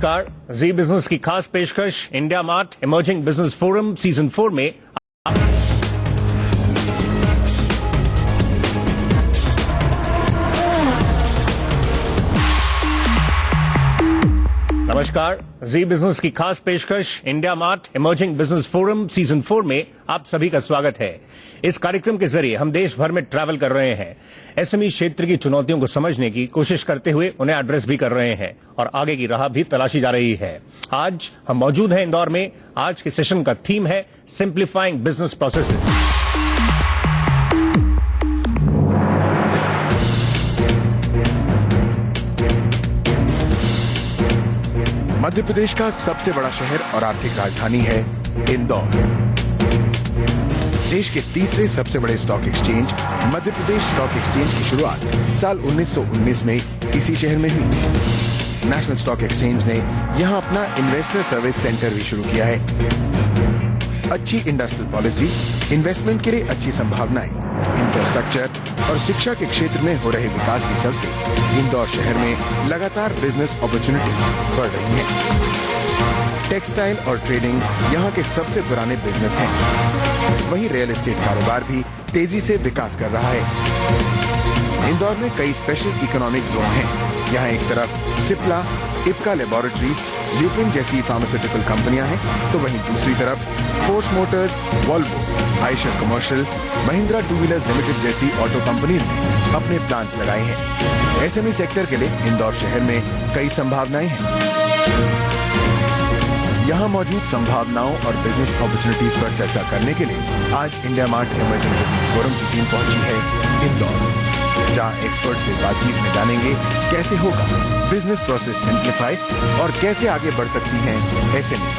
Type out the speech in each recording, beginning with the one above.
नमस्कार, जी बिजनेस की खास पेशकश India Mart emerging business forum season 4 में नमस्कार, जी बिजनेस की खास पेशकश India Mart emerging business forum season 4 में आप सभी का स्वागत है। इस कार्यक्रम के जरिए हम देश भर में ट्रैवल कर रहे हैं, एसएमई क्षेत्र की चुनौतियों को समझने की कोशिश करते हुए उन्हें एड्रेस भी कर रहे हैं और आगे की राह भी तलाशी जा रही है। आज हम मौजूद हैं इंदौर में। आज के सेशन का थीम है simplifying business processes. Madhya Pradesh का सबसे बड़ा शहर और आर्थिक राजधानी है इंदौर। देश के तीसरे सबसे बड़े stock exchange Madhya Pradesh stock exchange की शुरुआत साल 1919 में इसी शहर में हुई। नेशनल स्टॉक एक्सचेंज ने यहां अपना इन्वेस्टर सर्विस सेंटर भी शुरू किया है। अच्छी इंडस्ट्रियल पॉलिसी, इन्वेस्टमेंट के लिए अच्छी संभावनाएं, इंफ्रास्ट्रक्चर और शिक्षा के क्षेत्र में हो रहे विकास के चलते इंदौर शहर में लगातार बिजनेस अपॉर्चुनिटीज बढ़ रही हैं। टेक्सटाइल और ट्रेडिंग यहाँ के सबसे पुराने बिजनेस हैं। वहीं रियल एस्टेट कारोबार भी तेजी से विकास कर रहा है। इंदौर में कई स्पेशल इकोनॉमिक जोन हैं। यहाँ एक तरफ सिप्ला, इप्का लेबोरेटरी, ल्यूपिन जैसी फार्मास्यूटिकल कंपनियां हैं, तो वहीं दूसरी तरफ force Motors, Volvo, Eicher commercial, Mahindra two wheelers limited जैसी ऑटो कंपनीज ने अपने प्लांट्स लगाए हैं। एसएमई सेक्टर के लिए इंदौर शहर में कई संभावनाएं हैं। यहाँ मौजूद संभावनाओं और बिजनेस अपॉर्चुनिटीज पर चर्चा करने के लिए आज India Mart emerging business forum की टीम पहुंची है इंदौर, जहाँ एक्सपर्ट से बातचीत में जानेंगे कैसे होगा बिजनेस प्रोसेस सिंप्लीफाई और कैसे आगे बढ़ सकती हैं एसएमई।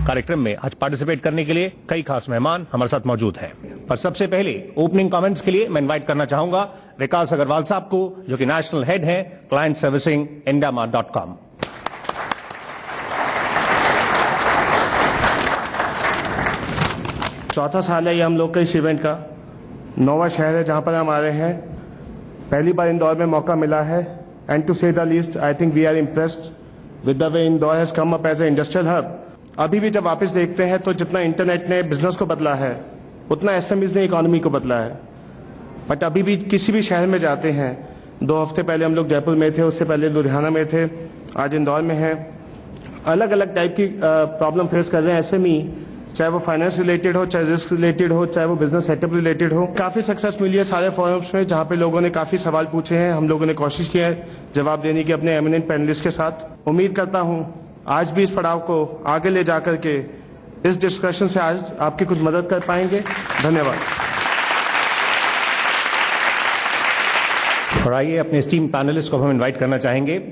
कार्यक्रम में आज पार्टिसिपेट करने के लिए कई खास मेहमान हमारे साथ मौजूद हैं। पर सबसे पहले ओपनिंग कमेंट्स के लिए मैं इनवाइट करना चाहूंगा विकास अग्रवाल साहब को, जो कि नेशनल हेड हैं क्लाइंट सर्विसिंग indiamart.com। चौथा साल है ये हम लोग का इस इवेंट का। 9वां शहर है जहां पर हम आ रहे हैं। पहली बार इंदौर में मौका मिला है and to say the least I think we are impressed with the way Indore has come up as an industrial hub. अभी भी जब वापस देखते हैं तो जितना इंटरनेट ने बिजनेस को बदला है उतना एसएमईज ने इकोनॉमी को बदला है। बट अभी भी किसी भी शहर में जाते हैं, 2 हफ्ते पहले हम लोग जयपुर में थे, उससे पहले लुधियाना में थे, आज इंदौर में हैं, अलग अलग टाइप की प्रॉब्लम फेस कर रहे हैं एसएमई, चाहे वो फाइनेंस रिलेटेड हो, चाहे रिस्क रिलेटेड हो, चाहे वो बिजनेस सेटअप रिलेटेड हो। काफी सक्सेस मिली है सारे फोरम्स में, जहां पे लोगों ने काफी सवाल पूछे हैं। हम लोगों ने कोशिश की है जवाब देने की अपने एमिनेंट पैनलिस्ट के साथ। उम्मीद करता हूं आज भी इस पड़ाव को आगे ले जाकर के इस डिस्कशन से आज आपकी कुछ मदद कर पाएंगे। धन्यवाद। और आइए अपने स्टीम पैनलिस्ट को हम इनवाइट करना चाहेंगे।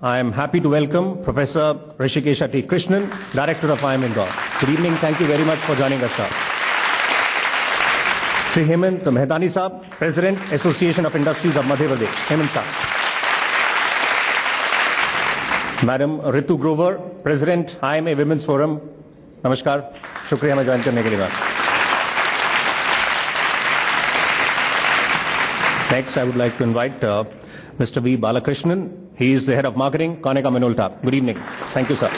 I am happy to welcome professor Rishikesh T Krishnan, director of IIM Indore. Good evening, thank you very much for joining us sir. Shri Hemant Mehtani साहब, president association of industries of Madhya Pradesh. Hemant साहब। Madam Ritu Grover, president IIMA women's forum. नमस्कार, शुक्रिया हमें join करने के लिए। Next I would like to invite mister V Balakrishnan. He is the head of marketing, Konica Minolta. Good evening. Thank you, sir.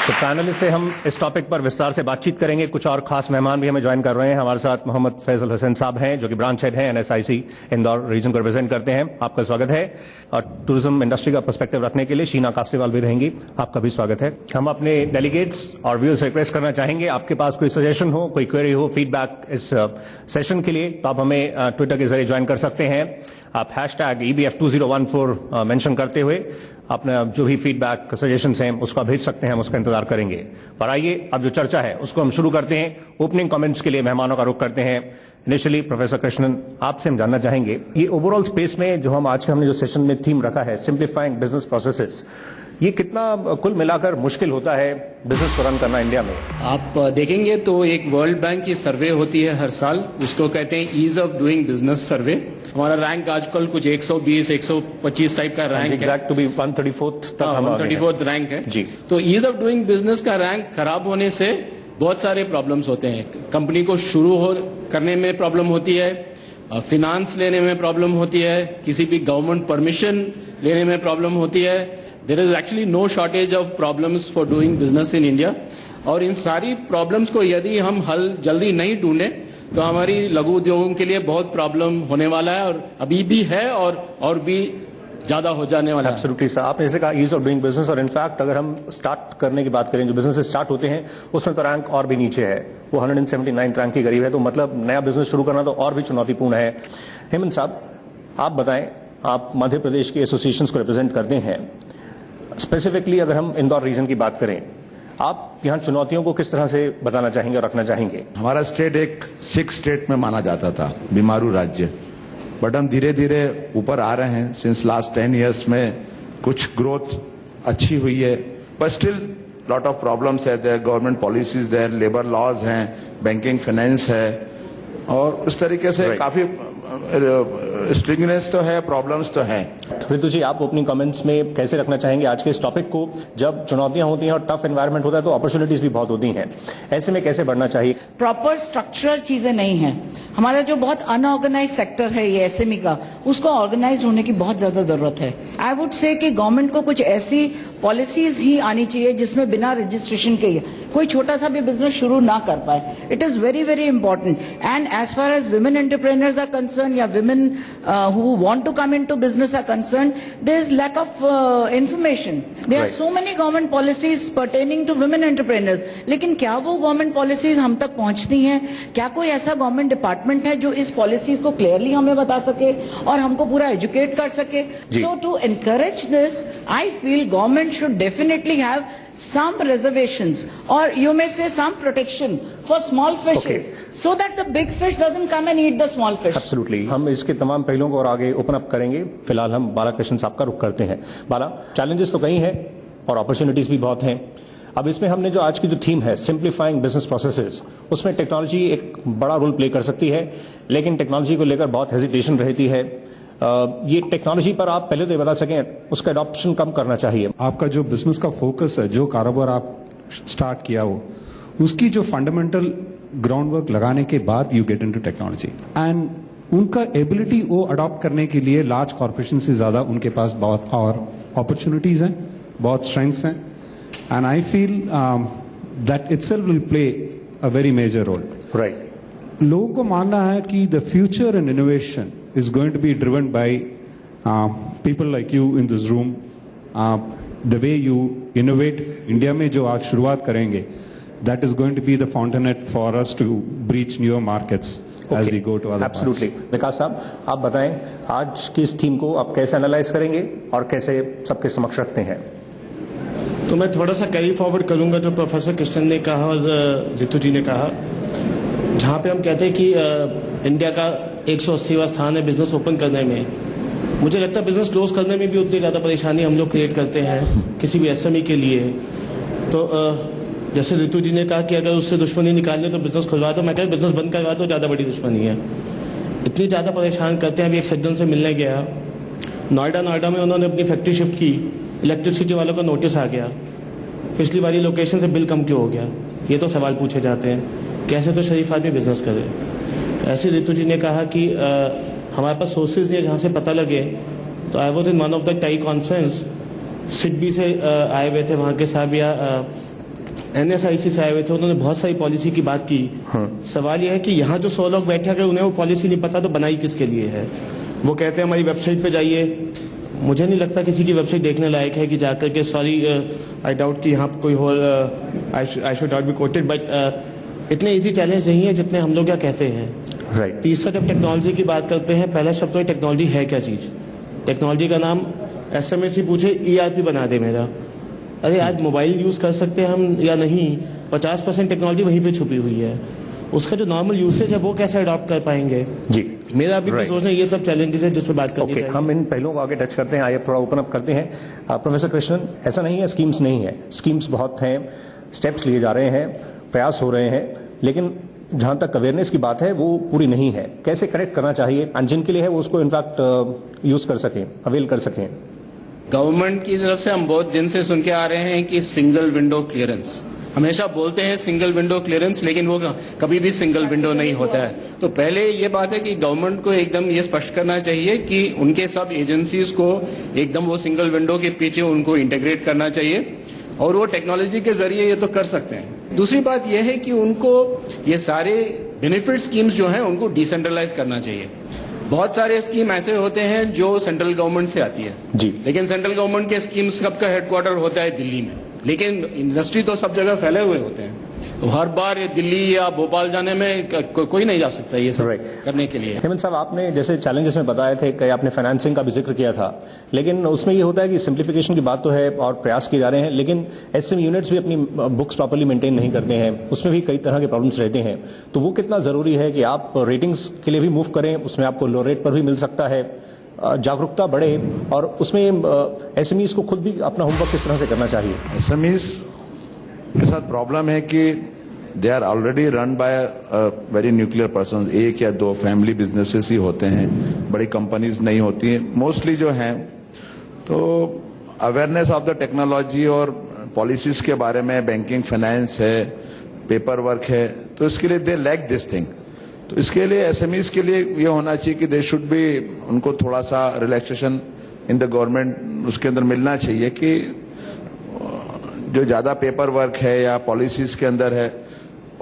तो panelist से हम इस टॉपिक पर विस्तार से बातचीत करेंगे। कुछ और खास मेहमान भी हमें ज्वाइन कर रहे हैं। हमारे साथ मोहम्मद फैजल हुसैन साहब हैं, जो कि ब्रांच हेड हैं NSIC इंदौर रीजन को रिप्रेजेंट करते हैं। आपका स्वागत है। और टूरिज्म इंडस्ट्री का पर्सपेक्टिव रखने के लिए शीना कास्टेवाल भी रहेंगी। आपका भी स्वागत है। हम अपने डेलीगेट्स और व्यूअर्स से रिक्वेस्ट करना चाहेंगे, आपके पास कोई सजेशन हो, कोई क्वेरी हो, फीडबैक इस सेशन के लिए, तो आप हमें ट्विटर के जरिए ज्वाइन कर सकते हैं। आप #EBF2014 मेंशन करते हुए अपना जो भी फीडबैक सजेशंस हैं उसका भेज सकते हैं, हम उसका इंतजार करेंगे। पर आइए अब जो चर्चा है उसको हम शुरू करते हैं। ओपनिंग कमेंट्स के लिए मेहमानों का रुख करते हैं। इनिशियली प्रोफेसर कृष्णन, आपसे हम जानना चाहेंगे, ये ओवरऑल स्पेस में जो हम आज के हमने जो सेशन में थीम रखा है सिंप्लीफाइंग बिजनेस प्रोसेसेस, ये कितना कुल मिलाकर मुश्किल होता है बिजनेस को रन करना इंडिया में? आप देखेंगे तो एक वर्ल्ड बैंक की सर्वे होती है हर साल, उसको कहते हैं ईज ऑफ डूइंग बिजनेस सर्वे। हमारा रैंक आजकल कुछ 120 125 टाइप का रैंक है। एग्जैक्ट टू बी 134th तक 134th रैंक है जी। तो ईज ऑफ डूइंग बिजनेस का रैंक खराब होने से बहुत सारे प्रॉब्लम्स होते हैं। कंपनी को करने में प्रॉब्लम होती है, फिनांस लेने में प्रॉब्लम होती है, किसी भी गवर्नमेंट परमिशन लेने में प्रॉब्लम होती है। There is actually no shortage of problems for doing business in India. और इन सारी प्रॉब्लम्स को यदि हम हल जल्दी नहीं ढूंढे तो हमारी लघु उद्योगों के लिए बहुत प्रॉब्लम होने वाला है, और अभी भी है और भी ज्यादा हो जाने वाला है। एब्सोल्युटली सर, आपने जैसे कहा ईज ऑफ डूइंग बिजनेस, और इनफैक्ट अगर हम स्टार्ट करने की बात करें, जो बिजनेस स्टार्ट होते हैं उसमें तो रैंक और भी नीचे है, वो 179 रैंक के करीब है। तो मतलब नया बिजनेस शुरू करना तो और भी चुनौतीपूर्ण है। हेमंत साहब, आप बताएं, आप मध्य प्रदेश के एसोसिएशंस को रिप्रेजेंट करते हैं। स्पेसिफिकली अगर हम इंदौर रीजन की बात करें, आप यहाँ चुनौतियों को किस तरह से बताना चाहेंगे और रखना चाहेंगे? हमारा स्टेट एक 6 स्टेट में माना जाता था, बीमारू राज्य, बट हम धीरे धीरे ऊपर आ रहे हैं। सिंस लास्ट 10 इयर्स में कुछ ग्रोथ अच्छी हुई है, but still lot of problems है there, government policies there, labour laws हैं, बैंकिंग फाइनेंस है, और उस तरीके से काफी स्ट्रिंगनेस तो है, प्रॉब्लम्स तो हैं। ऋतु जी, आप अपनी कमेंट्स में कैसे रखना चाहेंगे आज के इस टॉपिक को? जब चुनौतियां होती हैं और टफ एनवायरनमेंट होता है तो अपॉर्चुनिटीज भी बहुत होती हैं, ऐसे में कैसे बढ़ना चाहिए? प्रॉपर स्ट्रक्चरल चीजें नहीं है। हमारा जो बहुत अनऑर्गेनाइज सेक्टर है ये एसएमई का, उसको ऑर्गेनाइज होने की बहुत ज्यादा जरूरत है। आई वुड से कि गवर्नमेंट को कुछ ऐसी पॉलिसीज ही आनी चाहिए जिसमें बिना रजिस्ट्रेशन के कोई छोटा सा भी बिजनेस शुरू ना कर पाए। It is very very important. And as far as women entrepreneurs are concern या women who want to come into business are concerned, there is lack of information. There are so many government policies pertaining to women entrepreneurs, लेकिन क्या वो government policies हम तक पहुंचती हैं? क्या कोई ऐसा government department है जो इस policies को clearly हमें बता सके और हमको पूरा educate कर सके? So to encourage this, I feel government should definitely have some reservations, or you may say some protection for small fishes, so that the big fish doesn't come and eat the small fish. Absolutely. हम इसके तमाम पहलुओं को और आगे open up करेंगे। फिलहाल हम बालाकृष्ण साहब का रुख करते हैं। बाला, चैलेंजेस तो कई हैं और अपॉर्चुनिटीज भी बहुत हैं। अब इसमें हमने जो आज की जो थीम है सिंप्लीफाइंग बिजनेस प्रोसेसेस, उसमें टेक्नोलॉजी एक बड़ा रोल प्ले कर सकती है, लेकिन टेक्नोलॉजी को लेकर बहुत हेजिटेशन रहती है। ये टेक्नोलॉजी पर आप पहले तो ये बता सकें, उसका अडॉप्शन कम करना चाहिए। आपका जो बिजनेस का फोकस है, जो कारोबार आप स्टार्ट किया हो, उसकी जो फंडामेंटल ग्राउंड वर्क लगाने के बाद you get into technology, and उनका एबिलिटी वो अडॉप्ट करने के लिए लार्ज कॉर्पोरेशन से ज्यादा उनके पास बहुत और अपॉर्चुनिटीज हैं, बहुत स्ट्रेंथ्स हैं, and I feel that itself will play a very major role. Right. लोगों को मानना है कि the future and innovation is going to be driven by people like you in this room. The way you innovate, India में जो आज शुरुआत करेंगे, that is going to be the fountainhead for us to breach newer markets as we go to other parts. Absolutely. विकास साहब, आप बताएं आज की इस थीम को आप कैसे एनालाइज करेंगे और कैसे सबके समक्ष रखते हैं? तो मैं थोड़ा सा कैरी फॉरवर्ड करूंगा जो प्रोफेसर कृष्णन ने कहा और रितु जी ने कहा, जहाँ पे हम कहते हैं कि इंडिया का 180वां स्थान है बिजनेस ओपन करने में। मुझे लगता है बिजनेस क्लोज करने में भी उतनी ज़्यादा परेशानी हम लोग क्रिएट करते हैं किसी भी एसएमई के लिए। तो जैसे रितु जी ने कहा कि अगर उससे दुश्मनी निकालने तो बिजनेस खुलवा दो, मैं कह बिजनेस बंद करवा दो, ज़्यादा बड़ी दुश्मनी है। इतनी ज़्यादा परेशान करते हैं। अभी एक सज्जन से मिलने गया नोएडा में, उन्होंने अपनी फैक्ट्री शिफ्ट की, इलेक्ट्रिसिटी वालों का नोटिस आ गया, पिछली वाली लोकेशन से बिल कम क्यों हो गया? ये तो सवाल पूछे जाते हैं। कैसे तो शरीफ आदमी बिजनेस करे। ऐसे रितु जी ने कहा कि हमारे पास सोर्सेज नहीं है जहाँ से पता लगे। तो I was in one of the tie conference, SIDBI से आए हुए थे वहाँ के साहब, या NSIC से आए हुए थे, उन्होंने बहुत सारी पॉलिसी की बात की। सवाल यह है कि यहाँ जो 100 लोग बैठे अगर उन्हें वो पॉलिसी नहीं पता तो बनाई किसके लिए है? वो कहते हैं हमारी वेबसाइट पे जाइए। मुझे नहीं लगता किसी की वेबसाइट देखने लायक है कि जाकर के, सॉरी आई डाउट कि यहाँ कोई हो, I should not be coated, but इतने इजी चैलेंज नहीं है जितने हम लोग क्या कहते हैं। राइट। तीसरा, जब टेक्नोलॉजी की बात करते हैं, पहला शब्द तो टेक्नोलॉजी है क्या चीज? टेक्नोलॉजी का नाम SMS ही पूछे ERP बना दे मेरा। अरे आज मोबाइल यूज कर सकते हैं हम या नहीं, 50% टेक्नोलॉजी वहीं पे छुपी हुई है। उसका जो नॉर्मल यूसेज है वो कैसे अडॉप्ट कर पाएंगे? जी, मेरा अभी भी सोचना ये सब चैलेंजेस है जिस पर बात करनी चाहिए। हम इन पहलुओं को आगे टच करते हैं, आइए थोड़ा ओपन अप करते हैं। प्रोफेसर कृष्णन, ऐसा नहीं है स्कीम्स नहीं है, स्कीम्स बहुत हैं, स्टेप्स लिए जा रहे हैं, प्रयास हो रहे हैं, लेकिन जहां तक अवेयरनेस की बात है वो पूरी नहीं है। कैसे करेक्ट करना चाहिए, एंड जिनके लिए है वो उसको इनफैक्ट यूज कर सकें, अवेल कर सकें? गवर्नमेंट की तरफ से हम बहुत दिन से सुन के आ रहे हैं कि सिंगल विंडो क्लियरेंस, हमेशा बोलते हैं सिंगल विंडो क्लियरेंस, लेकिन वो कभी भी सिंगल विंडो नहीं होता है। तो पहले ये बात है कि गवर्नमेंट को एकदम ये स्पष्ट करना चाहिए कि उनके सब एजेंसीज को एकदम वो सिंगल विंडो के पीछे उनको इंटीग्रेट करना चाहिए, और वो टेक्नोलॉजी के जरिए ये तो कर सकते हैं। दूसरी बात यह है कि उनको ये सारे बेनिफिट स्कीम्स जो हैं उनको डिसेंट्रलाइज करना चाहिए। बहुत सारे स्कीम ऐसे होते हैं जो सेंट्रल गवर्नमेंट से आती है जी, लेकिन सेंट्रल गवर्नमेंट के स्कीम्स सबका हेडक्वार्टर होता है दिल्ली में, लेकिन इंडस्ट्री तो सब जगह फैले हुए होते हैं। तो हर बार दिल्ली या भोपाल जाने में कोई नहीं जा सकता ये सब करने के लिए। हेमंत साहब, आपने जैसे चैलेंजेस में बताए थे कि आपने फाइनेंसिंग का भी जिक्र किया था, लेकिन उसमें ये होता है कि सिंप्लीफिकेशन की बात तो है और प्रयास किए जा रहे हैं, लेकिन एसएमई यूनिट्स भी अपनी बुक्स प्रॉपर्ली मेंटेन नहीं करते हैं, उसमें भी कई तरह के प्रॉब्लम्स रहते हैं। तो वो कितना जरूरी है कि आप रेटिंग्स के लिए भी मूव करें, उसमें आपको लो रेट पर भी मिल सकता है, जागरूकता बढ़े, और उसमें एसएमईज को खुद भी अपना होमवर्क किस तरह से करना चाहिए? एसएमईज के साथ प्रॉब्लम है कि they are already run by very nuclear person, एक या दो फैमिली बिजनेसेस ही होते हैं, बड़ी कंपनीज नहीं होती हैं मोस्टली जो हैं। तो अवेयरनेस ऑफ द टेक्नोलॉजी और पॉलिसीज के बारे में, बैंकिंग फाइनेंस है, पेपर वर्क है, तो इसके लिए दे लैक दिस थिंग। तो इसके लिए एसएमईज के लिए ये होना चाहिए कि दे शुड बी, उनको थोड़ा सा रिलैक्सेशन इन द गवर्नमेंट उसके अंदर मिलना चाहिए कि जो ज्यादा पेपर वर्क है या पॉलिसीज के अंदर है,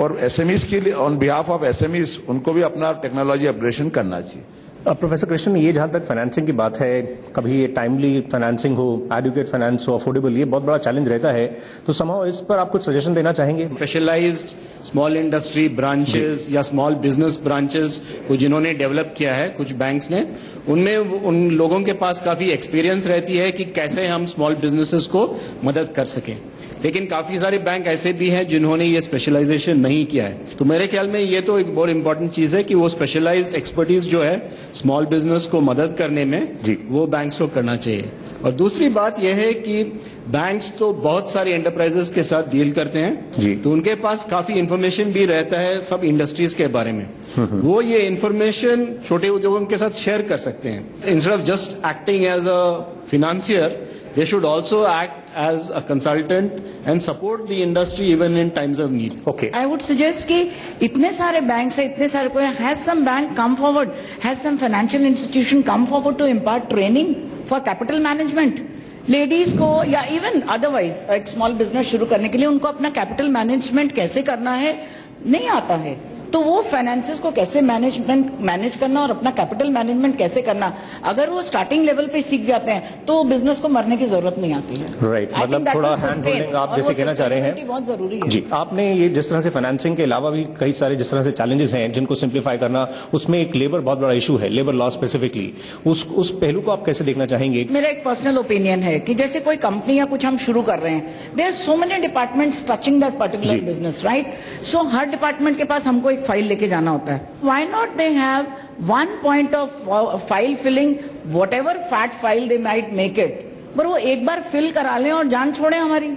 और एसएमईज के लिए ऑन बिहाफ ऑफ एसएमईज उनको भी अपना टेक्नोलॉजी अपग्रेडेशन करना चाहिए। प्रोफेसर कृष्ण, ये जहां तक फाइनेंसिंग की बात है, कभी ये टाइमली फाइनेंसिंग हो, एडुकेट फाइनेंस हो, अफोर्डेबल, ये बहुत बड़ा चैलेंज रहता है। तो समहाउ इस पर आप कुछ सजेशन देना चाहेंगे? स्पेशलाइज्ड स्मॉल इंडस्ट्री ब्रांचेस या स्मॉल बिजनेस ब्रांचेस को जिन्होंने डेवलप किया है कुछ बैंक्स ने, उनमें उन लोगों के पास काफी एक्सपीरियंस रहती है कि कैसे हम स्मॉल बिजनेसेस को मदद कर सकें। लेकिन काफी सारे बैंक ऐसे भी हैं जिन्होंने ये स्पेशलाइजेशन नहीं किया है। तो मेरे ख्याल में ये तो एक बहुत इंपॉर्टेंट चीज है कि वो स्पेशलाइज्ड एक्सपर्टीज जो है स्मॉल बिजनेस को मदद करने में वो बैंक्स को करना चाहिए। और दूसरी बात यह है कि बैंक्स तो बहुत सारी एंटरप्राइजेस के साथ डील करते हैं, तो उनके पास काफी इंफॉर्मेशन भी रहता है सब इंडस्ट्रीज के बारे में। वो ये इंफॉर्मेशन छोटे उद्योगों के साथ शेयर कर सकते हैं। Instead of just acting as a financier, they should also act as a consultant and support the industry even in times of need. Okay. I would suggest कि इतने सारे बैंक है, इतने सारे कोई has some bank come forward, has some financial institution come forward to impart training for capital management. Ladies को या even otherwise एक स्मॉल बिजनेस शुरू करने के लिए उनको अपना कैपिटल मैनेजमेंट कैसे करना है नहीं आता है, तो वो फाइनेंसेस को कैसे मैनेज करना और अपना कैपिटल मैनेजमेंट कैसे करना, अगर वो स्टार्टिंग लेवल पे सीख जाते हैं तो बिजनेस को मरने की जरूरत नहीं आती है। राइट, मतलब थोड़ा हैंड होल्डिंग आप जैसे कहना चाह रहे हैं, बहुत जरूरी है। जी, आपने ये जिस तरह से फाइनेंसिंग के अलावा भी कई सारे जिस तरह से चैलेंजेस हैं जिनको सिंप्लीफाई करना, उसमें एक लेबर बहुत बड़ा इशू है, लेबर लॉ स्पेसिफिकली, उस पहलू को आप कैसे देखना चाहेंगे? मेरा एक पर्सनल ओपिनियन है कि जैसे कोई कंपनी या कुछ हम शुरू कर रहे हैं, there are so many departments touching that particular business, right? So हर डिपार्टमेंट के पास हमको एक फाइल लेके जाना होता है। Why not they have one point of file filling, whatever fat file they might make it, पर वो एक बार फिल करा लें और जान छोड़े हमारी,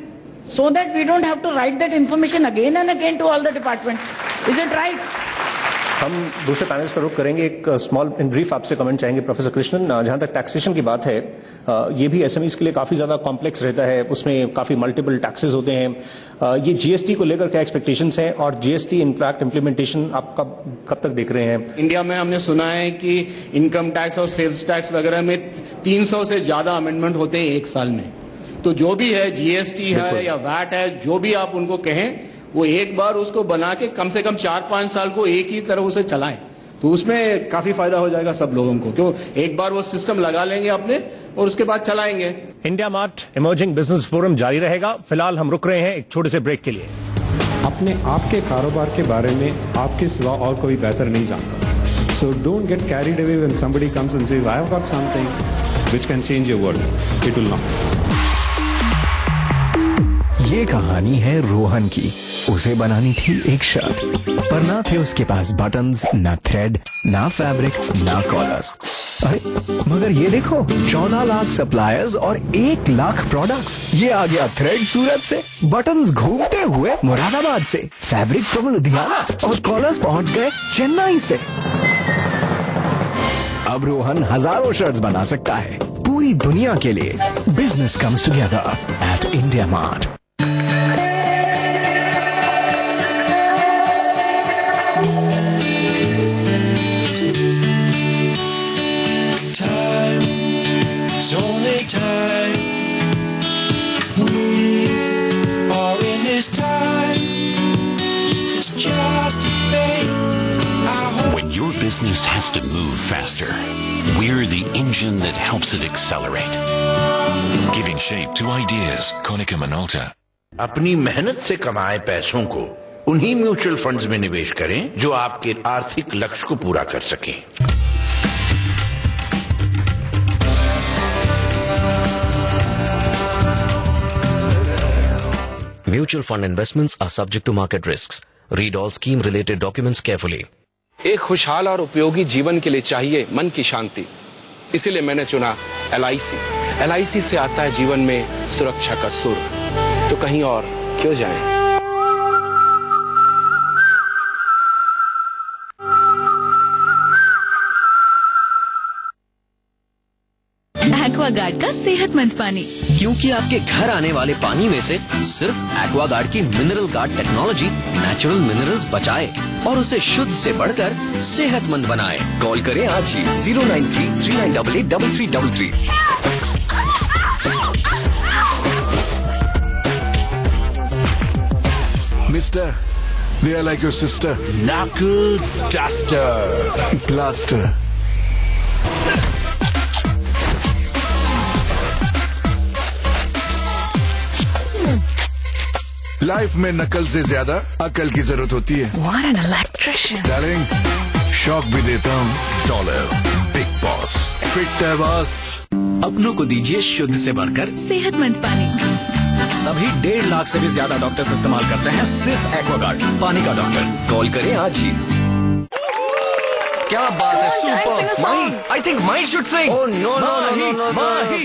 so that we don't have to write that information again and again to all the departments. Is it right? हम दूसरे पैनल्स पर रुक करेंगे, एक स्मॉल इन ब्रीफ आपसे कमेंट चाहेंगे प्रोफेसर कृष्णन। जहां तक टैक्सेशन की बात है, ये भी एसएमईज के लिए काफी ज्यादा कॉम्प्लेक्स रहता है, उसमें काफी मल्टीपल टैक्सेस होते हैं। ये जीएसटी को लेकर क्या एक्सपेक्टेशंस हैं, और जीएसटी इनफैक्ट इम्प्लीमेंटेशन आप कब तक देख रहे हैं? इंडिया में हमने सुना है कि इनकम टैक्स और सेल्स टैक्स वगैरह में 300 से ज्यादा अमेंडमेंट होते हैं एक साल में। तो जो भी है, जीएसटी है या वैट है, जो भी आप उनको कहें, वो एक बार उसको बना के कम से कम 4-5 साल को एक ही तरह उसे चलाएं, तो उसमें काफी फायदा हो जाएगा सब लोगों को। क्यों, एक बार वो सिस्टम लगा लेंगे अपने और उसके बाद चलाएंगे। India Mart emerging business forum जारी रहेगा। फिलहाल हम रुक रहे हैं एक छोटे से ब्रेक के लिए। अपने आपके कारोबार के बारे में आपके सिवा और कोई बेहतर नहीं जानता। So don't get carried away when somebody comes and says I have got something which can change your world. It will not. ये कहानी है रोहन की। उसे बनानी थी एक शर्ट, पर ना थे उसके पास बटन्स, ना थ्रेड, ना फैब्रिक, ना कॉलर्स। अरे मगर ये देखो, 14 लाख सप्लायर्स और 1 लाख प्रोडक्ट्स। ये आ गया थ्रेड सूरत से, बटन्स घूमते हुए मुरादाबाद से, फैब्रिक फ्रॉम लुधियाना और कॉलर्स पहुंच गए चेन्नई से। अब रोहन हजारों शर्ट्स बना सकता है पूरी दुनिया के लिए। Business comes together at India mart. business has to move faster, we're the engine that helps it accelerate. Giving shape to ideas. Konica Minolta. अपनी मेहनत से कमाए पैसों को उन्हीं म्यूचुअल फंड्स में निवेश करें जो आपके आर्थिक लक्ष्य को पूरा कर सकें। Mutual fund investments are subject to market risks. Read all scheme-related documents carefully. एक खुशहाल और उपयोगी जीवन के लिए चाहिए मन की शांति, इसीलिए मैंने चुना LIC। LIC से आता है जीवन में सुरक्षा का सुर, तो कहीं और क्यों जाएं? एक्वागार्ड का सेहतमंद पानी, क्योंकि आपके घर आने वाले पानी में से सिर्फ एक्वागार्ड की mineral guard technology natural minerals बचाए और उसे शुद्ध से बढ़कर सेहतमंद बनाए। कॉल करें आज ही 09339883333। Mister, they are like your sister. Knuckle duster. Blaster. Life में नकल से ज्यादा अकल की जरूरत होती है। What an electrician. Darling, shock भी देता हूँ। डॉलर बिग बॉस फिट है बॉस। अपनों को दीजिए शुद्ध से बढ़कर सेहतमंद पानी। तभी 1.5 लाख से भी ज्यादा डॉक्टर्स इस्तेमाल करते हैं सिर्फ एक्वागार्ड, पानी का डॉक्टर। कॉल करें आज ही। क्या बात है, super. Mahi, I think Mahi should sing. Oh no no no no Mahi.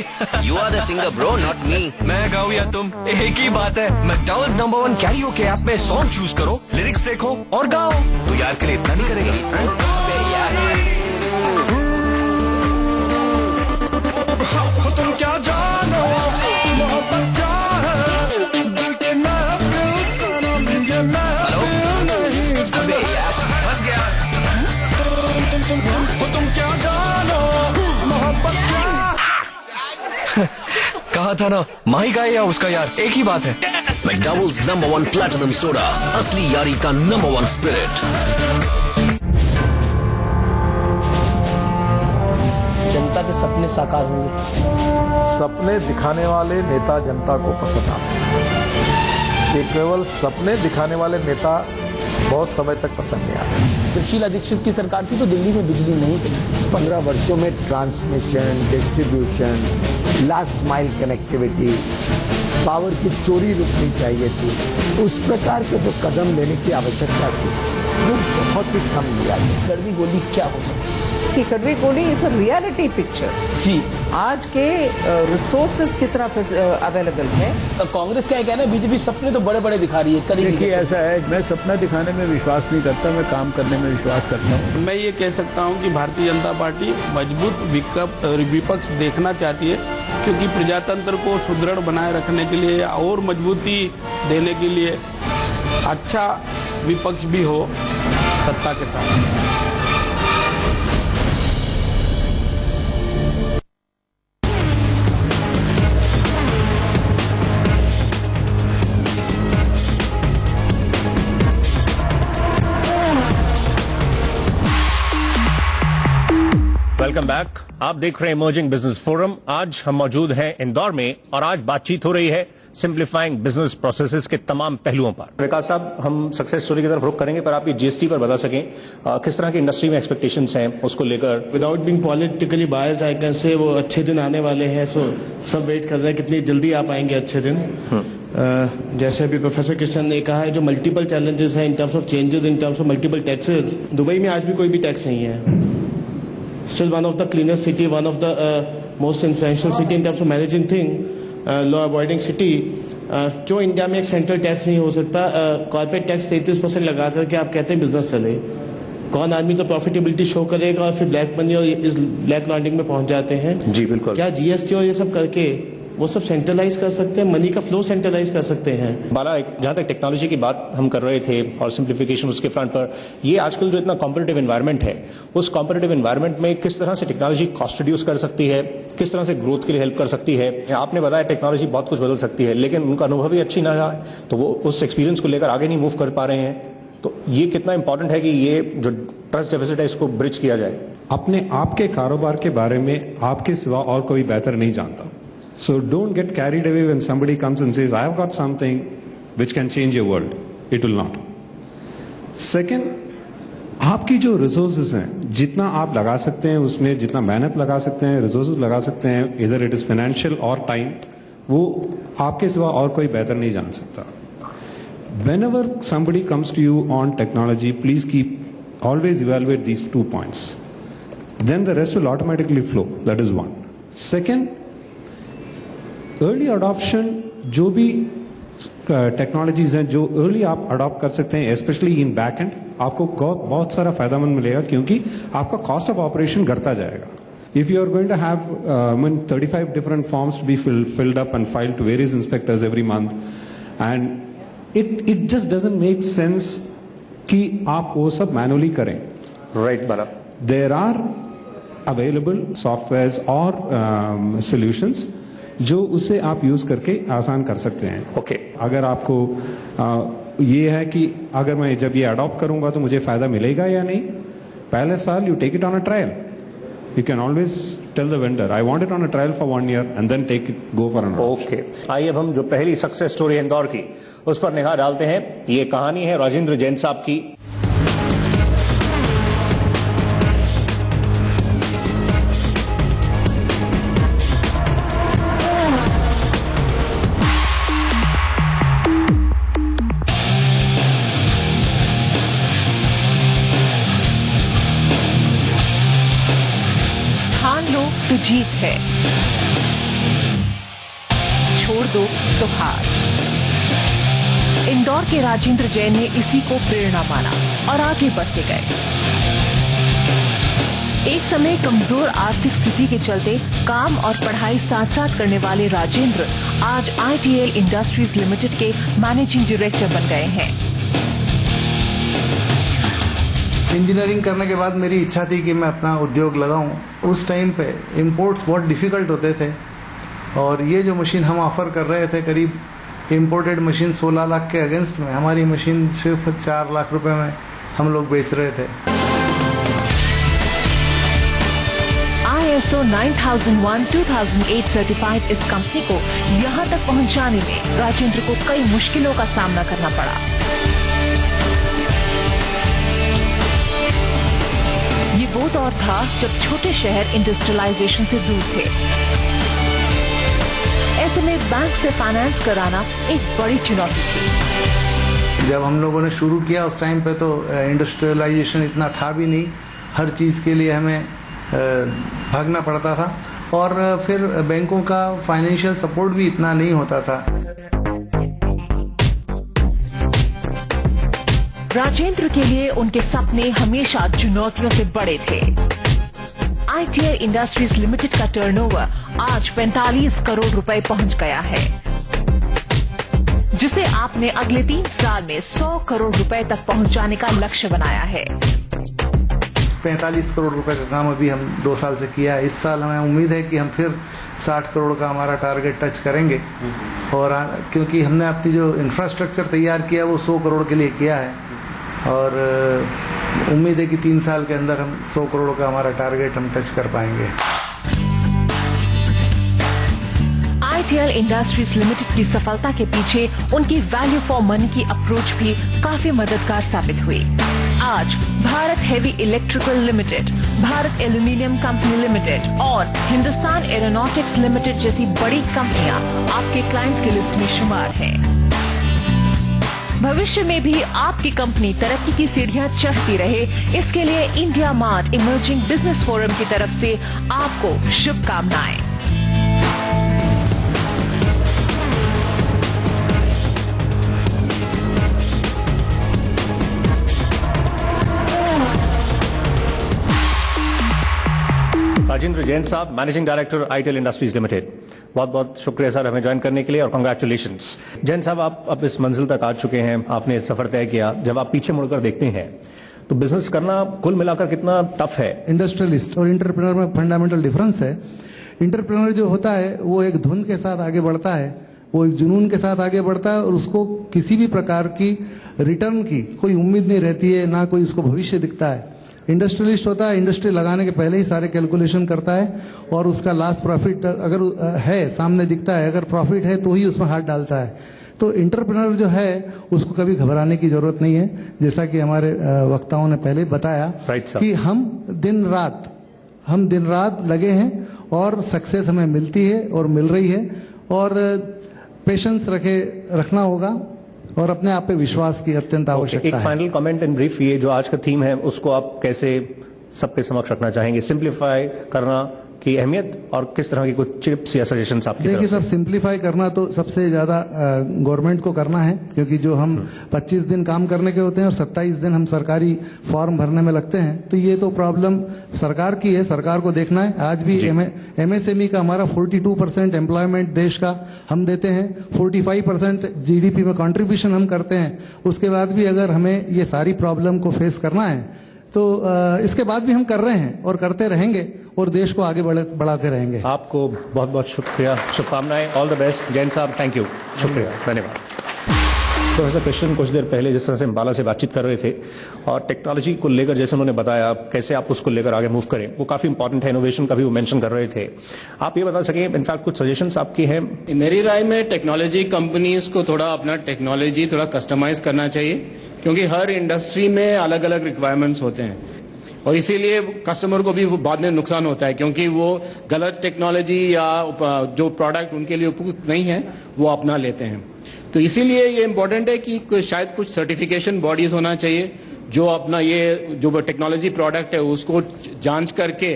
You are the singer bro, not me. मैं गाऊं या तुम, एक ही बात है। मैकडॉनल्ड्स नंबर 1 कैरियोके ऐप में सॉन्ग चूज करो, लिरिक्स देखो और गाओ। तो यार के लिए इतना नहीं करेगा? तुम क्या जानो मोहब्बत क्या है, दिल के महफिल सनम ये महफिल नहीं। अबे यार, फंस गया। तुम क्या जानो मोहब्बत क्या। कहा था ना, माही का या उसका यार, एक ही बात है। मैकडॉनल्ड्स नंबर 1 प्लैटिनम सोडा, असली यारी का नंबर 1 स्पिरिट। जनता के सपने साकार होंगे। सपने दिखाने वाले नेता जनता को पसंद आते हैं। ये केवल सपने दिखाने वाले नेता बहुत समय तक पसंद नहीं आते। शीला दीक्षित की सरकार थी तो दिल्ली में बिजली नहीं थी। 15 वर्षों में transmission, distribution, last mile connectivity, power की चोरी रुकनी चाहिए थी। उस प्रकार के जो कदम लेने की आवश्यकता थी वो बहुत ही कम लिया। कड़वी गोली क्या हो सकती है? कि कड़वी गोली इज अ रियलिटी पिक्चर। जी, आज के रिसोर्सेज कितना अवेलेबल है। तो कांग्रेस क्या कहना है, बीजेपी सपने तो बड़े बड़े दिखा रही है, करेगी। देखिए ऐसा है, मैं सपना दिखाने में विश्वास नहीं करता, मैं काम करने में विश्वास करता हूँ। मैं ये कह सकता हूँ कि भारतीय जनता पार्टी मजबूत विपक्ष देखना चाहती है, क्योंकि प्रजातंत्र को सुदृढ़ बनाए रखने के लिए और मजबूती देने के लिए अच्छा विपक्ष भी हो सत्ता के साथ। Welcome back. आप देख रहे हैं इमर्जिंग बिजनेस फोरम। आज हम मौजूद हैं इंदौर में और आज बातचीत हो रही है सिंप्लीफाइंग बिजनेस प्रोसेसेस के तमाम पहलुओं पर। विकास साहब, हम सक्सेस स्टोरी की तरफ रुख करेंगे, पर आप ये जीएसटी पर बता सकें किस तरह की इंडस्ट्री में एक्सपेक्टेशंस हैं उसको लेकर। Without being politically biased I can से वो अच्छे दिन आने वाले हैं। सो सब वेट कर रहे हैं कितनी जल्दी आ पाएंगे अच्छे दिन। जैसे अभी प्रोफेसर कृष्णन ने कहा है, जो मल्टीपल चैलेंजेस हैं in terms of changes, in terms of multiple taxes. Dubai में आज भी कोई भी टैक्स नहीं है। Still one of the cleanest city, one of the most influential city in terms of managing thing, law abiding city. क्यों India में एक सेंट्रल टैक्स नहीं हो सकता? कॉर्पोरेट टैक्स 33% लगा करके आप कहते हैं बिजनेस चले। कौन आदमी तो प्रॉफिटेबिलिटी शो करेगा और फिर ब्लैक मनी और इस ब्लैक लॉन्ड्रिंग में पहुंच जाते हैं। जी बिल्कुल। क्या जीएसटी और ये सब करके वो सब सेंट्रलाइज कर सकते हैं, मनी का फ्लो सेंट्रलाइज कर सकते हैं? बाला, जहां तक टेक्नोलॉजी की बात हम कर रहे थे और सिंप्लीफिकेशन उसके फ्रंट पर, ये आजकल जो इतना कॉम्पिटिटिव एनवायरनमेंट है, उस कॉम्पिटिटिव एनवायरनमेंट में किस तरह से टेक्नोलॉजी कॉस्ट रिड्यूस कर सकती है, किस तरह से ग्रोथ के लिए हेल्प कर सकती है? आपने बताया टेक्नोलॉजी बहुत कुछ बदल सकती है, लेकिन उनका अनुभव ही अच्छी ना रहा तो वो उस एक्सपीरियंस को लेकर आगे नहीं मूव कर पा रहे हैं। तो ये कितना इंपॉर्टेंट है कि ये जो ट्रस्ट डेफिसिट है, इसको ब्रिज किया जाए? अपने आपके कारोबार के बारे में आपके सिवा और कोई बेहतर नहीं जानता. So don't get carried away when somebody comes and says, I have got something which can change your world. It will not. Second, आपकी जो रिसोर्सेज हैं, जितना आप लगा सकते हैं उसमें, जितना मेहनत लगा सकते हैं, रिसोर्सेज लगा सकते हैं, इधर इट इज फाइनेंशियल और टाइम, वो आपके सिवा और कोई बेहतर नहीं जान सकता. Whenever somebody comes to you on technology, please always evaluate these 2 points. Then the rest will automatically flow. That is one. Second, early adoption, जो भी टेक्नोलॉजीज हैं जो अर्ली आप अडॉप्ट कर सकते हैं, स्पेशली इन बैक एंड, आपको बहुत सारा फायदामंद मिलेगा, क्योंकि आपका कॉस्ट ऑफ ऑपरेशन घटता जाएगा. If you are going to have 35 different forms to be filled up and filed to various inspectors every month, and it just doesn't make sense कि आप वो सब मैनुअली करें. Right Bala, there are available softwares और solutions जो उसे आप use करके आसान कर सकते हैं. ओके. अगर आपको ये है कि अगर मैं जब ये अडॉप्ट करूंगा तो मुझे फायदा मिलेगा या नहीं, पहले साल you take it on a trial. You can always tell the vendor I want it on a trial for 1 year and then take it go for an. Okay. आइए अब हम जो पहली सक्सेस स्टोरी इंदौर की उस पर निगाह डालते हैं. ये कहानी है राजेंद्र जैन साहब की. तो जीत है, छोड़ दो तो हार. इंदौर के राजेंद्र जैन ने इसी को प्रेरणा माना और आगे बढ़ते गए. एक समय कमजोर आर्थिक स्थिति के चलते काम और पढ़ाई साथ साथ करने वाले राजेंद्र आज ITL इंडस्ट्रीज लिमिटेड के मैनेजिंग डायरेक्टर बन गए हैं. इंजीनियरिंग करने के बाद मेरी इच्छा थी कि मैं अपना उद्योग लगाऊं. उस टाइम पे इंपोर्ट्स बहुत डिफिकल्ट होते थे और ये जो मशीन हम ऑफर कर रहे थे, करीब इंपोर्टेड मशीन 16 लाख के अगेंस्ट में, हमारी मशीन सिर्फ 4 लाख रुपए में हम लोग बेच रहे थे. ISO 9001-2008 सर्टिफाइड इस कंपनी को यहां तक पहुंचाने में राजेंद्र को कई मुश्किलों का सामना करना पड़ा. ये वो दौर था जब छोटे शहर इंडस्ट्रियलाइजेशन से दूर थे. ऐसे में बैंक से फाइनेंस कराना एक बड़ी चुनौती थी. जब हम लोगों ने शुरू किया उस टाइम पे तो इंडस्ट्रियलाइजेशन इतना था भी नहीं. हर चीज के लिए हमें भागना पड़ता था और फिर बैंकों का फाइनेंशियल सपोर्ट भी इतना नहीं होता था. राजेंद्र के लिए उनके सपने हमेशा चुनौतियों से बड़े थे. ITL इंडस्ट्रीज लिमिटेड का टर्नओवर आज 45 करोड़ रुपए पहुंच गया है, जिसे आपने अगले 3 साल में 100 करोड़ रुपए तक पहुंचाने का लक्ष्य बनाया है. 45 करोड़ रुपए का काम अभी हम 2 साल से किया है. इस साल हमें उम्मीद है कि हम फिर 60 करोड़ का हमारा टारगेट टच करेंगे. और क्योंकि हमने अपनी जो इंफ्रास्ट्रक्चर तैयार किया वो 100 करोड़ के लिए किया है और उम्मीद है कि 3 साल के अंदर हम 100 करोड़ का हमारा टारगेट हम टच कर पाएंगे. ITL इंडस्ट्रीज लिमिटेड की सफलता के पीछे उनकी वैल्यू फॉर मनी की अप्रोच भी काफी मददगार साबित हुई. आज Bharat heavy electrical limited, Bharat aluminium company limited और हिंदुस्तान एरोनॉटिक्स लिमिटेड जैसी बड़ी कंपनियां आपके क्लाइंट्स की लिस्ट में शुमार हैं. भविष्य में भी आपकी कंपनी तरक्की की सीढ़ियां चढ़ती रहे, इसके लिए India Mart emerging business forum की तरफ से आपको शुभकामनाएं. राजेंद्र जैन साहब, managing director ITL industries limited, बहुत बहुत शुक्रिया सर हमें ज्वाइन करने के लिए और कांग्रेचुलेशंस. जैन साहब, आप अब इस मंजिल तक आ चुके हैं, आपने सफर तय किया. जब आप पीछे मुड़कर देखते हैं तो बिजनेस करना कुल मिलाकर कितना टफ है? इंडस्ट्रियलिस्ट और इंटरप्रेन्योर में फंडामेंटल डिफरेंस है. इंटरप्रेन्योर जो होता है वो एक धुन के साथ आगे बढ़ता है, वो एक जुनून के साथ आगे बढ़ता है और उसको किसी भी प्रकार की रिटर्न की कोई उम्मीद नहीं रहती है, ना कोई उसको भविष्य दिखता है. इंडस्ट्रियलिस्ट होता है, इंडस्ट्री लगाने के पहले ही सारे कैलकुलेशन करता है और उसका लास्ट प्रॉफिट अगर है सामने दिखता है, अगर प्रॉफिट है तो ही उसमें हाथ डालता है। तो इंटरप्रेन्योर जो है उसको कभी घबराने की जरूरत नहीं है, जैसा कि हमारे वक्ताओं ने पहले बताया कि हम दिन रात लगे हैं और सक्सेस हमें मिलती है और मिल रही है, और पेशेंस रखना होगा और अपने आप पे विश्वास की अत्यंत आवश्यकता एक है। फाइनल कमेंट इन ब्रीफ, ये जो आज का थीम है उसको आप कैसे सबके समक्ष रखना चाहेंगे? सिंप्लीफाई करना की अहमियत और किस तरह की कुछ टिप्स या सजेशंस आपकी तरफ देखिए से? सर, सिंप्लीफाई करना तो सबसे ज्यादा गवर्नमेंट को करना है, क्योंकि जो हम 25 दिन काम करने के होते हैं और 27 दिन हम सरकारी फॉर्म भरने में लगते हैं, तो ये तो प्रॉब्लम सरकार की है, सरकार को देखना है। आज भी एमएसएमई का हमारा 42% एम्प्लॉयमेंट देश का हम देते हैं, 45% जीडीपी में कंट्रीब्यूशन हम करते हैं। उसके बाद भी अगर हमें ये सारी प्रॉब्लम को फेस करना है तो इसके बाद भी हम कर रहे हैं और करते रहेंगे और देश को आगे बढ़ाते रहेंगे। आपको बहुत बहुत शुक्रिया, शुभकामनाएं, ऑल द बेस्ट। जैन साहब, थैंक यू, शुक्रिया, धन्यवाद। प्रोफेसर कृष्णन कुछ देर पहले जिस तरह से अम्बाला से बातचीत कर रहे थे और टेक्नोलॉजी को लेकर जैसे उन्होंने बताया कैसे आप उसको लेकर आगे मूव करें, वो काफी इंपॉर्टेंट है। इनोवेशन का भी वो मेंशन कर रहे थे। आप ये बता सकें, इनफैक्ट कुछ सजेशंस आपकी हैं? मेरी राय में टेक्नोलॉजी कंपनीज को थोड़ा अपना टेक्नोलॉजी थोड़ा कस्टमाइज करना चाहिए, क्योंकि हर इंडस्ट्री में अलग अलग रिक्वायरमेंट्स होते हैं और इसीलिए कस्टमर को भी बाद में नुकसान होता है, क्योंकि वो गलत टेक्नोलॉजी या जो प्रोडक्ट उनके लिए उपयुक्त नहीं है वो अपना लेते हैं। तो इसीलिए ये इम्पोर्टेंट है कि शायद कुछ सर्टिफिकेशन बॉडीज होना चाहिए जो अपना ये जो टेक्नोलॉजी प्रोडक्ट है उसको जांच करके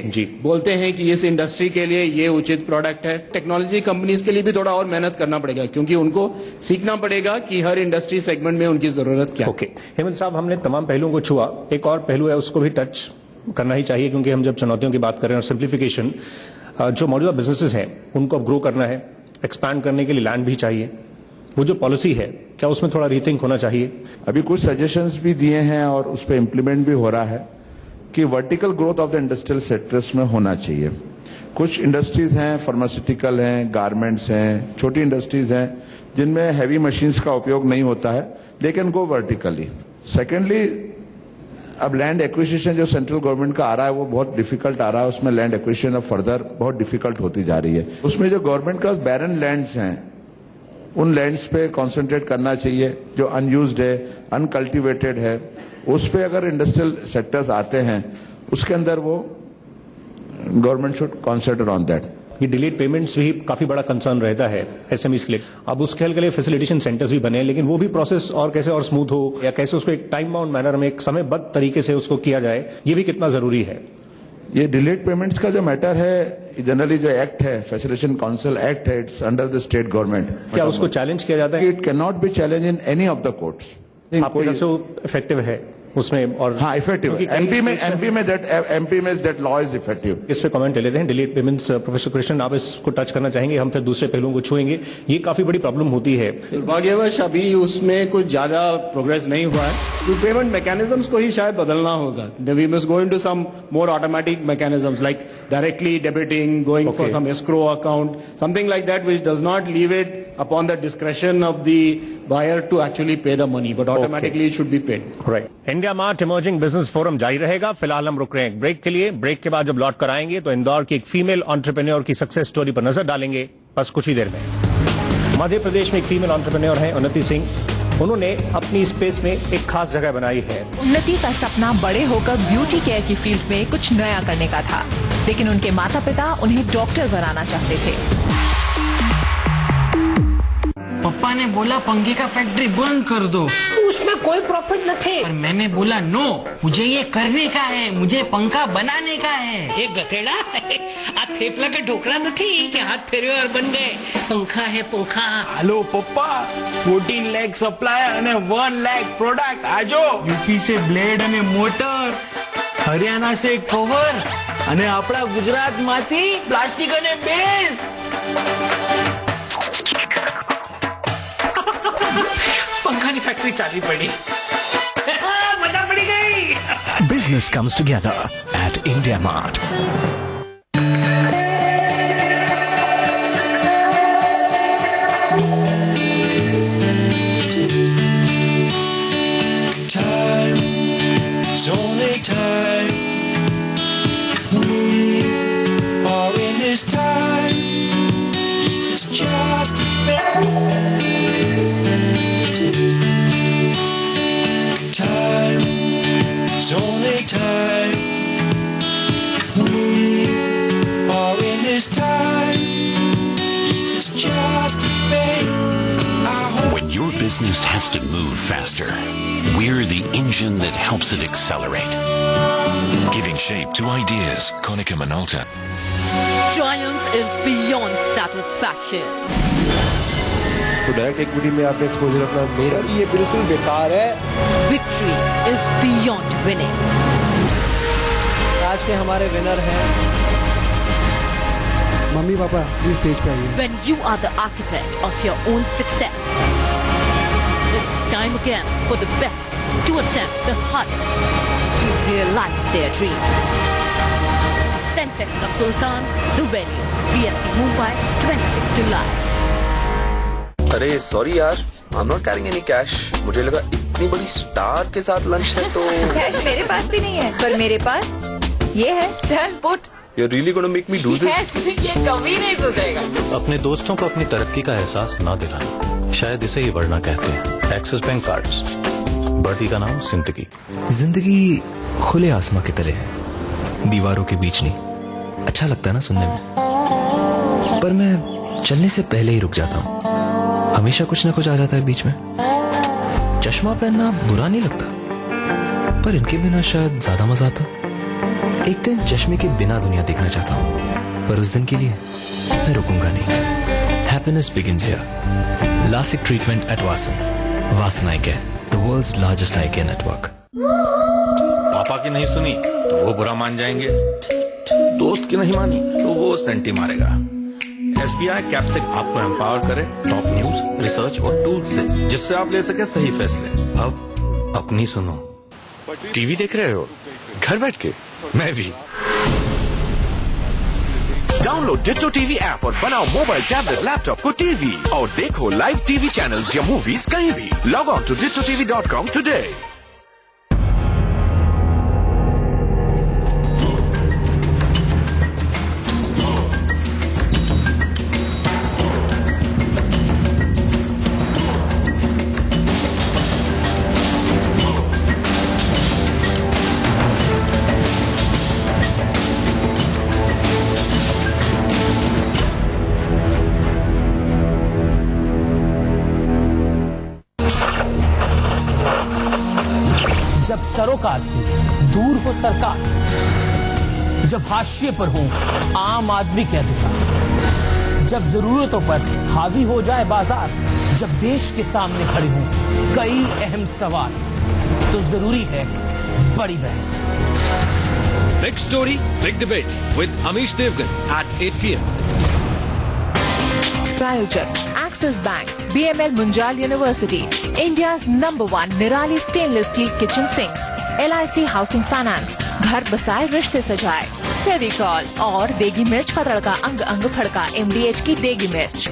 बोलते हैं कि इस इंडस्ट्री के लिए ये उचित प्रोडक्ट है। टेक्नोलॉजी कंपनीज के लिए भी थोड़ा और मेहनत करना पड़ेगा, क्योंकि उनको सीखना पड़ेगा कि हर इंडस्ट्री सेगमेंट में उनकी जरूरत क्या है। ओके, हेमंत साहब, हमने तमाम पहलुओं को छुआ, एक और पहलू है उसको भी टच करना ही चाहिए, क्योंकि हम जब चुनौतियों की बात कर रहे हैं और सिंप्लीफिकेशन, जो मौजूदा बिजनेसेस हैं उनको अब ग्रो करना है, एक्सपैंड करने के लिए लैंड भी चाहिए। वो जो पॉलिसी है क्या उसमें थोड़ा रीथिंक होना चाहिए? अभी कुछ सजेशंस भी दिए हैं और उस पर इम्प्लीमेंट भी हो रहा है कि vertical growth of the industrial sectors में होना चाहिए। कुछ इंडस्ट्रीज हैं, फार्मास्यूटिकल हैं, गारमेंट्स हैं, छोटी इंडस्ट्रीज हैं जिनमें हैवी मशीन्स का उपयोग नहीं होता है, they can go vertically. Secondly, अब लैंड एक्विजिशन जो सेंट्रल गवर्नमेंट का आ रहा है वो बहुत डिफिकल्ट आ रहा है, उसमें लैंड एक्विजिशन अब फर्दर बहुत डिफिकल्ट होती जा रही है। उसमें जो गवर्नमेंट का बैरन लैंड्स हैं उन लैंड्स पे कंसंट्रेट करना चाहिए, जो अनयूज्ड है, अनकल्टिवेटेड है, उस पे अगर इंडस्ट्रियल सेक्टर्स आते हैं उसके अंदर वो government should consider on that. ये डिलेड पेमेंट्स भी काफी बड़ा कंसर्न रहता है एसएमईज के लिए। अब उसके हल के लिए फैसिलिटेशन सेंटर्स भी बने, लेकिन वो भी प्रोसेस और कैसे और स्मूथ हो या कैसे उसको एक टाइम बाउंड मैनर में एक समयबद्ध तरीके से उसको किया जाए, ये भी कितना जरूरी है? ये डिलेड पेमेंट्स का जो मैटर है, जनरली जो एक्ट है, फैसिलिटेशन काउंसिल एक्ट है, it's under the state government. क्या उसको चैलेंज किया जाता है? It can not be challenge in any of the courts. आपकी तरफ से वो इफेक्टिव है उसमें? और हाँ, इफेक्टिव। एमपी में दैट लॉ इज इफेक्टिव। इस पे कमेंट ले लेते हैं। डिलेड पेमेंट्स, प्रोफेसर कृष्णन, आप इसको टच करना चाहेंगे? हम फिर दूसरे पहलुओं को छुएंगे। ये काफी बड़ी प्रॉब्लम होती है। दुर्भाग्यवश अभी उसमें कुछ ज्यादा प्रोग्रेस नहीं हुआ है, तो पेमेंट मैकेनिज्म्स को ही शायद बदलना होगा। We must go into some more automatic mechanisms like directly debiting, going for some escrow account, something like that which does not leave it upon the discretion of the buyer to actually pay the money, but automatically it should be paid. Right. India Mart emerging business forum जारी रहेगा। फिलहाल हम रुक रहे हैं break के लिए। Break के बाद जब लौट कर आएंगे तो इंदौर की एक फीमेल एंटरप्रेन्योर की सक्सेस स्टोरी पर नजर डालेंगे, बस कुछ ही देर में। मध्य प्रदेश में एक फीमेल एंटरप्रेन्योर है उन्नति सिंह। उन्होंने अपनी स्पेस में एक खास जगह बनाई है। उन्नति का सपना बड़े होकर ब्यूटी केयर की फील्ड में कुछ नया करने का था, लेकिन उनके माता पिता उन्हें डॉक्टर बनाना चाहते थे। पापा ने बोला पंखे का फैक्ट्री बंद कर दो, उसमें कोई प्रॉफिट न थे। पर मैंने बोला नो, मुझे ये करने का है, मुझे पंखा बनाने का है। एक गधेड़ा आ थेपला का ढोकला नहीं कि हाथ फेरे और बन गए। पंखा है पंखा। हेलो पप्पा, 14 लाख सप्लायर અને 1 लाख प्रोडक्ट आजो। यूपी से ब्लेड અને मोटर, हरियाणा से कवर અને આપણા ગુજરાતમાંથી પ્લાસ્ટિક અને બેઝ। पंखा की फैक्ट्री चाली पड़ी। मजा पड़ी गई। Business comes together at India Mart. Time, it's only time. this time is just time, it's only time. We are in this time, it's just fate. When your business has to move faster, we're the engine that helps it accelerate. Giving shape to ideas, Konica Minolta. Triumph is beyond satisfaction. तो direct equity में आपने exposure अपना मेरा ये बिल्कुल बेकार है. Victory is beyond winning. आज के हमारे विनर हैं मम्मी पापा. प्लीज स्टेज पे आइए. When you are the architect of your own success, it's time again for the best to attempt the hardest to realize their dreams. Sensex का सुल्तान, the venue, BSC Mumbai, 26 July. अरे sorry यार, I am not carrying any cash. मुझे लगा इतनी बड़ी star के साथ lunch है तो. कैश मेरे पास भी नहीं है, पर मेरे पास ये है. चल put. You're really gonna make me do this? Yes, ये कभी नहीं सोचेगा. अपने दोस्तों को अपनी तरक्की का एहसास ना दिलाना, शायद इसे ही वरना कहते हैं. Axis bank cards. बढ़ती का नाम जिंदगी. जिंदगी खुले आसमां की तरह है, दीवारों के बीच नहीं. अच्छा लगता है ना सुनने में, पर मैं चलने से पहले ही रुक जाता हूँ. हमेशा कुछ ना कुछ आ जाता है बीच में. चश्मा पहनना बुरा नहीं लगता, पर इनके बिना शायद ज्यादा मजा आता. एक दिन चश्मे के बिना दुनिया देखना चाहता हूँ, पर उस दिन के लिए मैं रुकूंगा नहीं. Happiness begins here. LASIK treatment at Vasan. Vasan eye care, the world's largest eye care network. पापा की नहीं सुनी तो वो बुरा मान जाएंगे, दोस्त की नहीं मानी तो वो सेंटी मारेगा. SBI कैप्सिक आपको एम्पावर करे टॉप न्यूज, रिसर्च और टूल्स से, जिससे आप ले सके सही फैसले. अब अपनी सुनो. टीवी देख रहे हो घर बैठ के? मैं भी. डाउनलोड डिट्टो टीवी ऐप और बनाओ मोबाइल टैबलेट लैपटॉप को टीवी और देखो लाइव टीवी चैनल्स या मूवीज कहीं भी. Log on to dittotv.com today. जब सरोकार से दूर हो सरकार, जब हाशिए पर हो आम आदमी के अधिकार, जब जरूरतों पर हावी हो जाए बाजार, जब देश के सामने खड़े हों कई अहम सवाल, तो जरूरी है बड़ी बहस. Big story big debate with Amish Devgan at 8 PM. प्रायोजक Axis Bank, BML Munjal University, India's #1 Nirali Stainless Steel Kitchen Sinks, LIC Housing Finance, घर बसाए रिश्ते सजाए, फेविकॉल और देगी मिर्च का तड़का अंग अंग फड़का MDH की देगी मिर्च.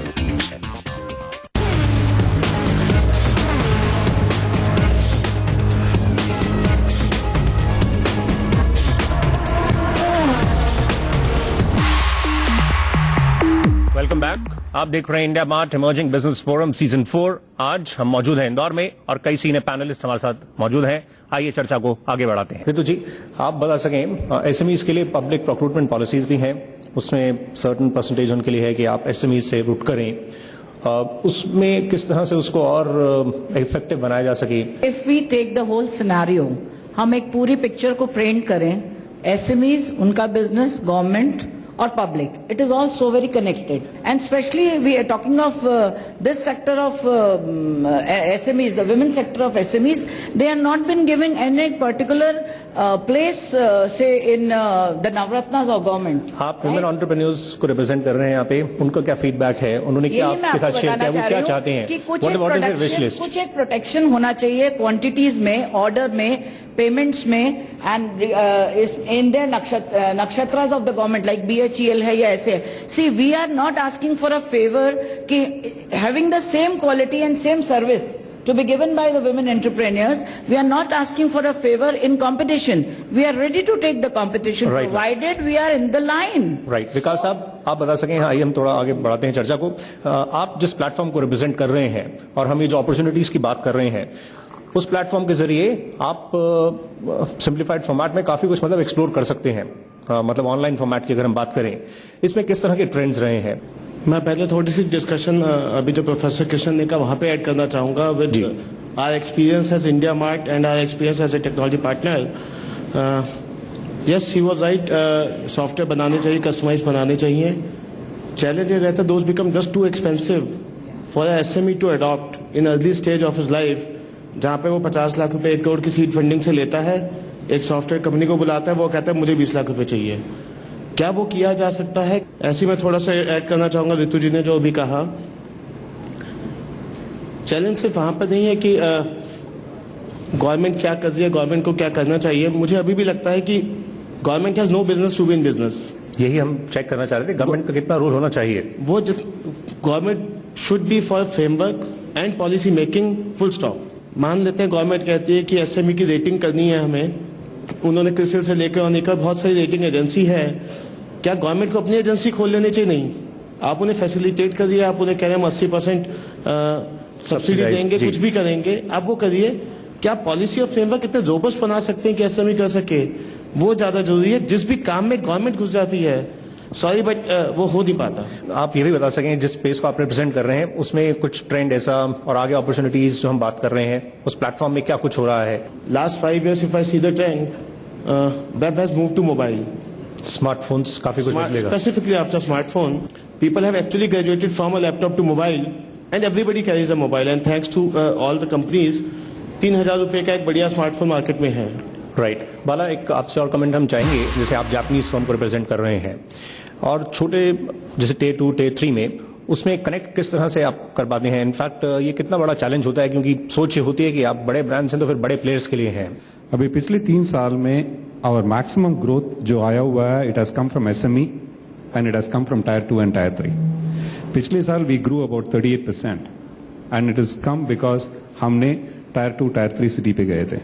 Welcome back. आप देख रहे हैं India Mart emerging business forum season 4. आज हम मौजूद हैं इंदौर में और कई सीनियर पैनलिस्ट हमारे साथ मौजूद हैं. आइए चर्चा को आगे बढ़ाते हैं. रितु जी, आप बता सकें एसएमईज के लिए पब्लिक प्रोक्यूरमेंट पॉलिसीज भी हैं, उसमें सर्टेन परसेंटेज उनके लिए है कि आप एसएमईज से रूट करें. उसमें किस तरह से उसको और इफेक्टिव बनाया जा सके? If we take the whole scenario, हम एक पूरी पिक्चर को पेंट करें, एसएमईज, उनका business, government or public, it is all so very connected, and especially we are talking of this sector of SMEs, the women sector of SMEs. They are not been given any particular place, say in the Navratnas or government. आप women entrepreneurs को represent कर रहे हैं यहाँ पे, उनका क्या feedback है, उन्होंने क्या आपके साथ शेयर किया, वो क्या चाहते हैं, what is their wish list? कुछ एक प्रोटेक्शन होना चाहिए क्वांटिटीज में, ऑर्डर में, पेमेंट्स में, एंड इन देयर नक्षत्रास of the government like BHEL है या ऐसे. So we are not asking for a favour कि having the same quality and same service to be given by the women entrepreneurs. We are not asking for a favor in competition. We are ready to take the competition, Right. provided we are in the line. Right Vikas साहब आप बता सकें, आइए हम थोड़ा आगे बढ़ाते हैं चर्चा को। आप जिस प्लेटफॉर्म को रिप्रेजेंट कर रहे हैं और हम ये जो अपॉर्चुनिटीज की बात कर रहे हैं, उस प्लेटफॉर्म के जरिए आप सिंप्लीफाइड फॉर्मेट में काफी कुछ मतलब एक्सप्लोर कर सकते हैं। मतलब ऑनलाइन फॉर्मेट की अगर हम बात करें, इसमें किस तरह के ट्रेंड्स रहे हैं? मैं पहले थोड़ी सी डिस्कशन अभी जो प्रोफेसर कृष्ण ने कहा वहां पे ऐड करना चाहूंगा with our experience as IndiaMART and our experience as a technology partner. Yes, he was right, software बनाने चाहिए, कस्टमाइज बनाने चाहिए। चैलेंज ये रहता है, those become just too expensive for SME to adopt in early stage of his life, जहां पे वो 50 लाख रुपए 1 करोड़ की सीड फंडिंग से लेता है, एक सॉफ्टवेयर कंपनी को बुलाता है, वो कहता है मुझे 20 लाख रुपए चाहिए। क्या वो किया जा सकता है? ऐसे मैं थोड़ा सा ऐड करना चाहूंगा रितु जी ने जो भी कहा। चैलेंज सिर्फ वहां पर नहीं है कि गवर्नमेंट क्या कर रही है, गवर्नमेंट को क्या करना चाहिए। मुझे अभी भी लगता है कि government has no business to be in business. यही हम चेक करना चाह रहे थे, गवर्नमेंट का कितना रोल होना चाहिए। वो government should be for framework and policy making, full stop. मान लेते हैं गवर्नमेंट कहती है कि एसएमई की रेटिंग करनी है हमें, उन्होंने क्रिसिल से लेकर अनेका बहुत सारी रेटिंग एजेंसी है, क्या गवर्नमेंट को अपनी एजेंसी खोल लेनी चाहिए? नहीं, आप उन्हें फैसिलिटेट करिए, आप उन्हें कह रहे हैं हम 80% सब्सिडी देंगे, कुछ भी करेंगे, आप वो करिए। क्या पॉलिसी और फ्रेमवर्क इतने रोबस्ट बना सकते हैं कि एसएमई कर सके? वो ज्यादा जरूरी है। जिस भी काम में गवर्नमेंट घुस जाती है, सॉरी बट वो हो नहीं पाता। आप ये भी बता सकें, जिस स्पेस को आप रिप्रेजेंट कर रहे हैं उसमें कुछ ट्रेंड ऐसा और आगे अपॉर्चुनिटीज जो हम बात कर रहे हैं, उस प्लेटफॉर्म में क्या कुछ हो रहा है? Last 5 years if I see the trend, web has moved to mobile. Smartphones काफी कुछ बदलेगा। Specifically after smartphone, people have actually graduated from a laptop to mobile, and everybody carries a mobile. And thanks to all the companies, 3,000 रुपए का एक बढ़िया smartphone market में है। Right बाला, एक आपसे और कमेंट हम चाहेंगे, जैसे आप जापानीज फर्म को रिप्रेजेंट कर रहे हैं और छोटे जैसे टे 2 टे 3 में, उसमें कनेक्ट किस तरह से आप कर पाते हैं? इनफैक्ट ये कितना बड़ा चैलेंज होता है, क्योंकि सोच ये होती है कि आप बड़े ब्रांड्स हैं तो फिर बड़े प्लेयर्स के लिए हैं। अभी पिछले 3 साल में आवर मैक्सिमम ग्रोथ जो आया हुआ है, it has come from SME and it has come from tier 2 and tier 3। पिछले साल we grew about 38% and it is come because हमने टायर 2 टायर 3 सिटी पे गए थे।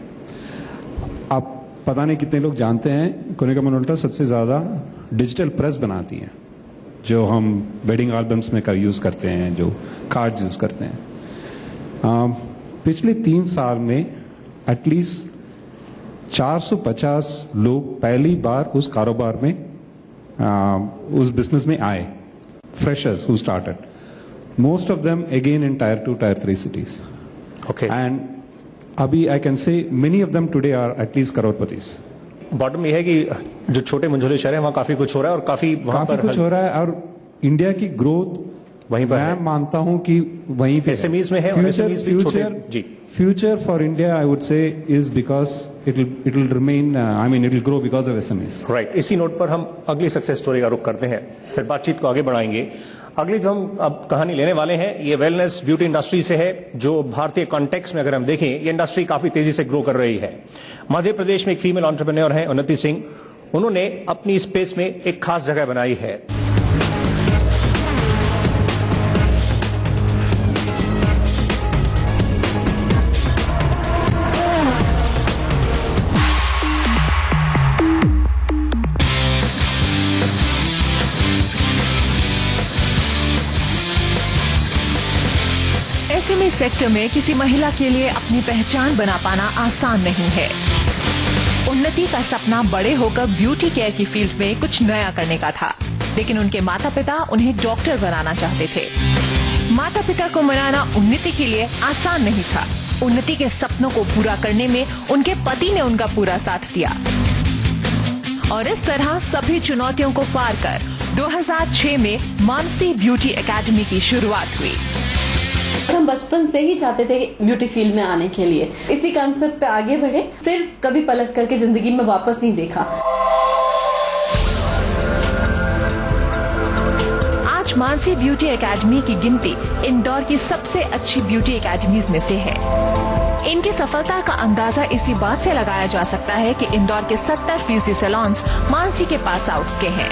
आप पता नहीं कितने लोग जानते हैं, कोनिका मिनोल्टा सबसे ज्यादा डिजिटल प्रेस बनाती है, जो हम वेडिंग एल्बम्स में यूज करते हैं, जो कार्ड्स यूज करते हैं। पिछले 3 साल में एटलीस्ट 450 लोग पहली बार उस कारोबार में, उस बिजनेस में आए, freshers who started, most of them again in tier 2 tier 3 cities. Okay, and अभी I can say many of them today are at least करोड़पतिस। बॉटम ये है कि जो छोटे मंझोले शहर हैं वहां काफी कुछ हो रहा है और काफी वहां पर कुछ हो रहा है, और इंडिया की ग्रोथ वहीं पर मैं मानता हूं कि वहीं पे एसएमईज में है। Future for India I would say is because it will remain, I mean it will grow because of SMEs. Right, इसी नोट पर हम अगली सक्सेस स्टोरी का रुख करते हैं, फिर बातचीत को आगे बढ़ाएंगे। अगली जो हम अब कहानी लेने वाले हैं, ये वेलनेस ब्यूटी इंडस्ट्री से है, जो भारतीय कॉन्टेक्स्ट में अगर हम देखें, ये इंडस्ट्री काफी तेजी से ग्रो कर रही है। मध्य प्रदेश में एक फीमेल एंटरप्रेन्योर है उन्नति सिंह, उन्होंने अपनी स्पेस में एक खास जगह बनाई है। एसएमई सेक्टर में किसी महिला के लिए अपनी पहचान बना पाना आसान नहीं है। उन्नति का सपना बड़े होकर ब्यूटी केयर की फील्ड में कुछ नया करने का था, लेकिन उनके माता पिता उन्हें डॉक्टर बनाना चाहते थे। माता पिता को मनाना उन्नति के लिए आसान नहीं था। उन्नति के सपनों को पूरा करने में उनके पति ने उनका पूरा साथ दिया और इस तरह सभी चुनौतियों को पार कर 2006 में मानसी ब्यूटी एकेडमी की शुरुआत हुई। हम बचपन से ही चाहते थे ब्यूटी फील्ड में आने के लिए, इसी कांसेप्ट पे आगे बढ़े, फिर कभी पलट करके जिंदगी में वापस नहीं देखा। आज मानसी ब्यूटी एकेडमी की गिनती इंदौर की सबसे अच्छी ब्यूटी एकेडमीज में से है। इनकी सफलता का अंदाजा इसी बात से लगाया जा सकता है कि इंदौर के 70% सैलून्स मानसी के पास आउट्स के हैं।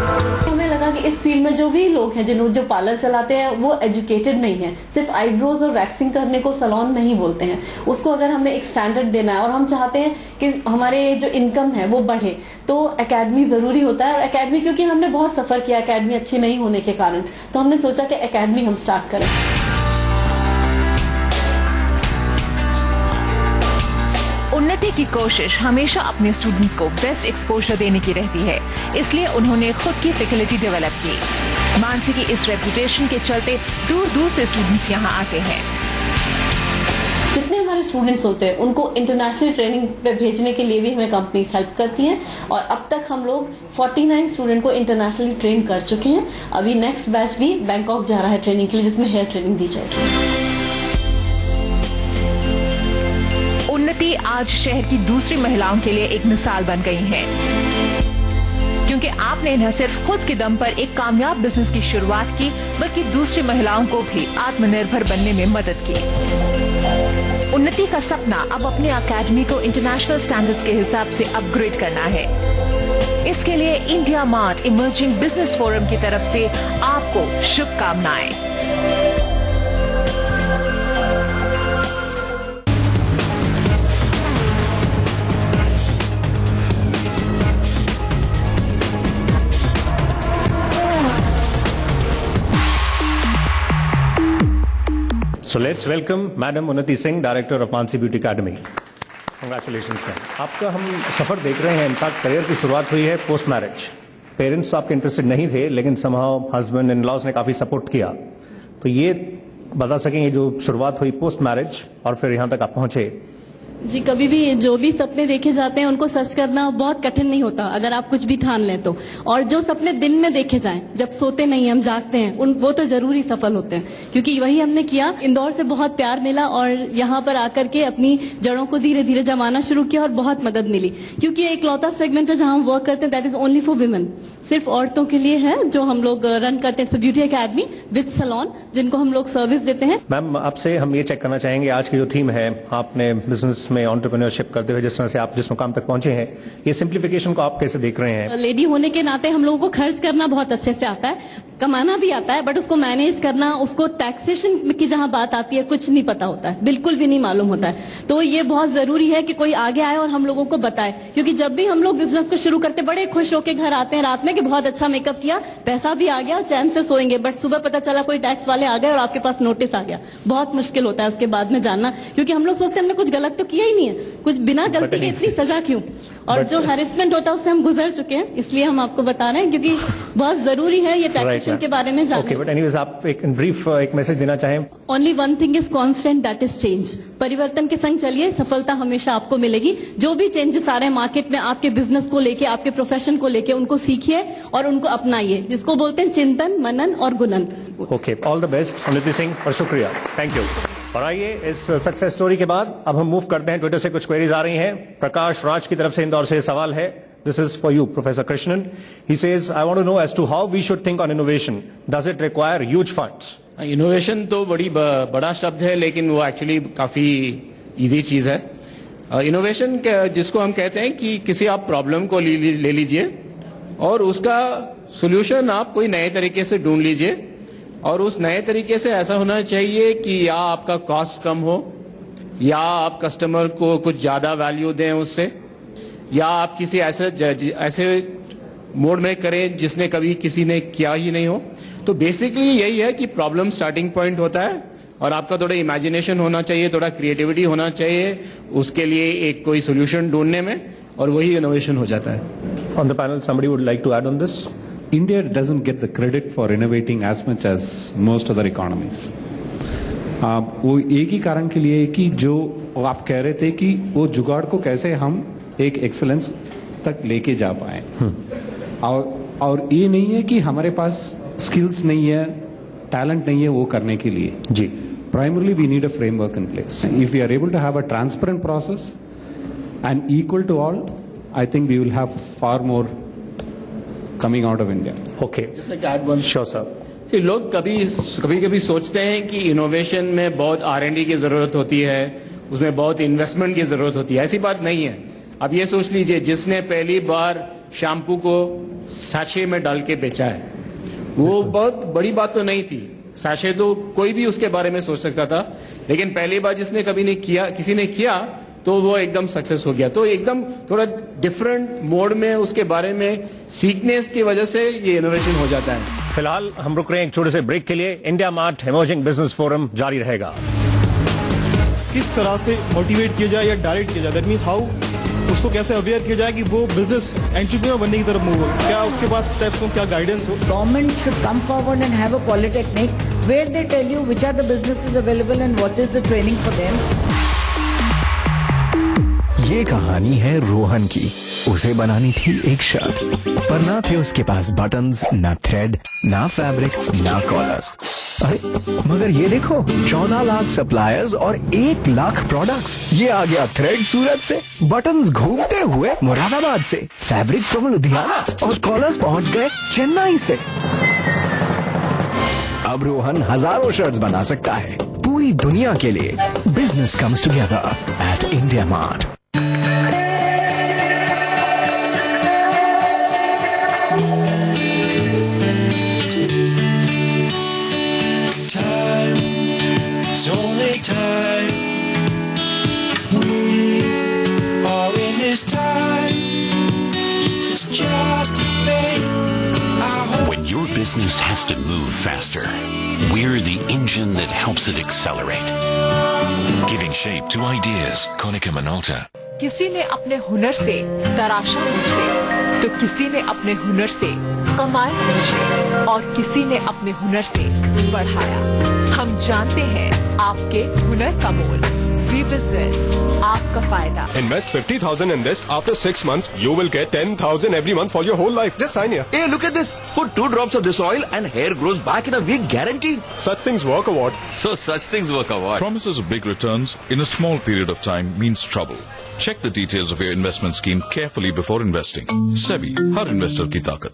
हमें लगा कि इस फील्ड में जो भी लोग हैं जो पार्लर चलाते हैं वो एजुकेटेड नहीं है, सिर्फ आईब्रोज और वैक्सिंग करने को सैलून नहीं बोलते हैं। उसको अगर हमें एक स्टैंडर्ड देना है और हम चाहते हैं कि हमारे जो इनकम है वो बढ़े, तो एकेडमी जरूरी होता है। और एकेडमी, क्योंकि हमने बहुत सफर किया एकेडमी अच्छी नहीं होने के कारण, तो हमने सोचा कि एकेडमी हम स्टार्ट करें। उन्नति की कोशिश हमेशा अपने स्टूडेंट्स को बेस्ट एक्सपोजर देने की रहती है, इसलिए उन्होंने खुद की फैकल्टी डेवलप की। मानसी की इस रेपुटेशन के चलते दूर दूर से स्टूडेंट्स यहाँ आते हैं। जितने हमारे स्टूडेंट्स होते हैं उनको इंटरनेशनल ट्रेनिंग पे भेजने के लिए भी हमें कंपनी हेल्प करती हैं, और अब तक हम लोग 49 स्टूडेंट को इंटरनेशनली ट्रेन कर चुके हैं। अभी नेक्स्ट बैच भी बैंकॉक जा रहा है ट्रेनिंग के लिए, जिसमें हेयर ट्रेनिंग दी जाएगी। उन्नति आज शहर की दूसरी महिलाओं के लिए एक मिसाल बन गई हैं, क्योंकि आपने न सिर्फ खुद के दम पर एक कामयाब बिजनेस की शुरुआत की, बल्कि दूसरी महिलाओं को भी आत्मनिर्भर बनने में मदद की। उन्नति का सपना अब अपने एकेडमी को इंटरनेशनल स्टैंडर्ड्स के हिसाब से अपग्रेड करना है। इसके लिए India Mart emerging business forum की तरफ से आपको शुभकामनाएं। So let's welcome Madam Unnati Singh, Director of Mansi Beauty Academy. Congratulations, ma'am. आपका हम सफर देख रहे हैं। इनफैक्ट करियर की शुरुआत हुई है पोस्ट मैरिज। पेरेंट्स आपके इंटरेस्टेड नहीं थे, लेकिन समहाउ हस्बैंड इन लॉज ने काफी सपोर्ट किया। तो ये बता सकेंगे जो शुरुआत हुई पोस्ट मैरिज और फिर यहाँ तक आप पहुंचे? जी, कभी भी जो भी सपने देखे जाते हैं उनको सच करना बहुत कठिन नहीं होता, अगर आप कुछ भी ठान लें तो। और जो सपने दिन में देखे जाएं, जब सोते नहीं हम जागते हैं, वो तो जरूरी सफल होते हैं, क्योंकि वही हमने किया। इंदौर से बहुत प्यार मिला और यहाँ पर आकर के अपनी जड़ों को धीरे धीरे जमाना शुरू किया और बहुत मदद मिली, क्योंकि एक लौता सेगमेंट है जहाँ हम वर्क करते हैं, that is only for women, सिर्फ औरतों के लिए है, जो हम लोग रन करते हैं ब्यूटी अकेडमी विद सैलून, जिनको हम लोग सर्विस देते हैं। मैम, आपसे हम ये चेक करना चाहेंगे, आज की जो थीम है, आपने बिजनेस में एंटरप्रेन्योरशिप करते हुए जिस तरह से आप जिस मुकाम तक पहुंचे हैं, ये सिंप्लीफिकेशन को आप कैसे देख रहे हैं? लेडी होने के नाते हम लोगों को खर्च करना बहुत अच्छे से आता है, कमाना भी आता है, बट उसको मैनेज करना, उसको टैक्सेशन की जहां बात आती है कुछ नहीं पता होता है, बिल्कुल भी नहीं मालूम होता है। तो ये बहुत जरूरी है कि कोई आगे आए और हम लोगों को बताए, क्योंकि जब भी हम लोग बिजनेस को शुरू करते बड़े खुश होकर घर आते हैं रात में कि बहुत अच्छा मेकअप किया, पैसा भी आ गया, चैन से सोएंगे, बट सुबह पता चला कोई टैक्स वाले आ गए और आपके पास नोटिस आ गया। बहुत मुश्किल होता है उसके बाद में जानना, क्योंकि हम लोग सोचते हैं हमने कुछ गलत तो किया ही नहीं है, कुछ बिना गलती के इतनी सजा क्यों। और जो हैरेसमेंट होता है उससे हम गुजर चुके हैं, इसलिए हम आपको बता रहे हैं, क्योंकि बहुत जरूरी है ये टैक्सेशन के बारे में जानना। बट एनीवेज, आप एक ब्रीफ एक मैसेज देना चाहें? Only one thing is constant, that is change. परिवर्तन के संग चलिए, सफलता हमेशा आपको मिलेगी। जो भी चेंजेस आ रहे हैं मार्केट में, आपके बिजनेस को लेके, आपके प्रोफेशन को लेके, उनको सीखिए और उनको अपनाइए, जिसको बोलते हैं चिंतन, मनन और गुणन। ओके, ऑल द बेस्ट उन्नति सिंह, और शुक्रिया, थैंक यू। और आइए, इस सक्सेस स्टोरी के बाद अब हम मूव करते हैं। ट्विटर से कुछ क्वेरीज आ रही हैं। प्रकाश राज की तरफ से इंदौर से सवाल है। This is for you, Professor Krishnan. He says, I want to know as to how we should think on innovation. Does it require huge funds? Innovation तो बड़ा शब्द है, लेकिन वो एक्चुअली काफी इजी चीज है। इनोवेशन जिसको हम कहते हैं कि किसी आप प्रॉब्लम को ले लीजिए और उसका सोल्यूशन आप कोई नए तरीके से ढूंढ लीजिए, और उस नए तरीके से ऐसा होना चाहिए कि या आपका कॉस्ट कम हो, या आप कस्टमर को कुछ ज्यादा वैल्यू दें उससे, या आप किसी ऐसे मोड में करें जिसने कभी किसी ने किया ही नहीं हो। तो बेसिकली यही है कि प्रॉब्लम स्टार्टिंग पॉइंट होता है, और आपका थोड़ा इमेजिनेशन होना चाहिए, थोड़ा क्रिएटिविटी होना चाहिए उसके लिए एक कोई सोल्यूशन ढूंढने में, और वही इनोवेशन हो जाता है। On the panel, somebody would like to add on this? India doesn't get the credit for innovating as much as most other economies. वो एक ही कारण के लिए कि जो आप कह रहे थे कि वो जुगाड़ को कैसे हम एक एक्सेलेंस तक लेके जा पाए, और ये नहीं है कि हमारे पास स्किल्स नहीं है, टैलेंट नहीं है वो करने के लिए। जी, primarily we need a framework in place. If we are able to have a transparent process and equal to all, I think we will have far more coming out of India. Okay, just like add one. Sure sir. लोग कभी सोचते हैं कि innovation में बहुत R&D की जरूरत होती है, उसमें बहुत इन्वेस्टमेंट की जरूरत होती है। ऐसी बात नहीं है। अब ये सोच लीजिए, जिसने पहली बार शैम्पू को सैशे में डाल के बेचा है। वो बहुत बड़ी बात तो नहीं थी, सैशे तो कोई भी उसके बारे में सोच सकता था, लेकिन पहली बार जिसने कभी नहीं किया, किसी ने किया तो वो एकदम सक्सेस हो गया। तो एकदम थोड़ा डिफरेंट मोड में उसके बारे में सीखने की वजह से ये इनोवेशन हो जाता है। फिलहाल हम रुक रहे हैं एक छोटे से ब्रेक के लिए। India Mart emerging business forum जारी रहेगा। किस तरह से मोटिवेट किया जाए या डायरेक्ट किया जाए, दैट मीन्स हाउ उसको कैसे अवेयर किया जाए कि वो बिजनेस एंटरप्रेन्योर बनने की तरफ मूव हो, क्या उसके पास स्टेप्स हो, क्या गाइडेंस हो। Government should come forward and have a polytechnic where they tell you which are the businesses available and what is the training for them. ये कहानी है रोहन की। उसे बनानी थी एक शर्ट, पर ना थे उसके पास बटन्स, ना थ्रेड, ना फैब्रिक्स, ना कॉलर्स। अरे मगर ये देखो, 14 लाख सप्लायर्स और 1 लाख प्रोडक्ट्स। ये आ गया थ्रेड सूरत से, बटन्स घूमते हुए मुरादाबाद से, फैब्रिक फ्रॉम लुधियाना और कॉलर्स पहुंच गए चेन्नई से। अब रोहन हजारों शर्ट्स बना सकता है पूरी दुनिया के लिए। Business comes together at India mart. Time, it's only time. We are in this time. It's just a fate. When your business has to move faster, we're the engine that helps it accelerate. Giving shape to ideas, Konica Minolta. किसी ने अपने हुनर से तराशा मुझे, तो किसी ने अपने हुनर से कमाया मुझे, और किसी ने अपने हुनर से बढ़ाया। हम जानते हैं आपके हुनर का मोल। जी बिजनेस, आपका फायदा। Invest 50,000 in this. After 6 months, you will get 10,000 every month for your whole life. Just sign here. Hey, look at this. Put 2 drops of this oil and hair grows back in a week, guaranteed. Such things work, award. So such things work, award. Promises of big returns in a small period of time means trouble. Check the details of your investment scheme carefully before investing. SEBI, her investor की ताकत।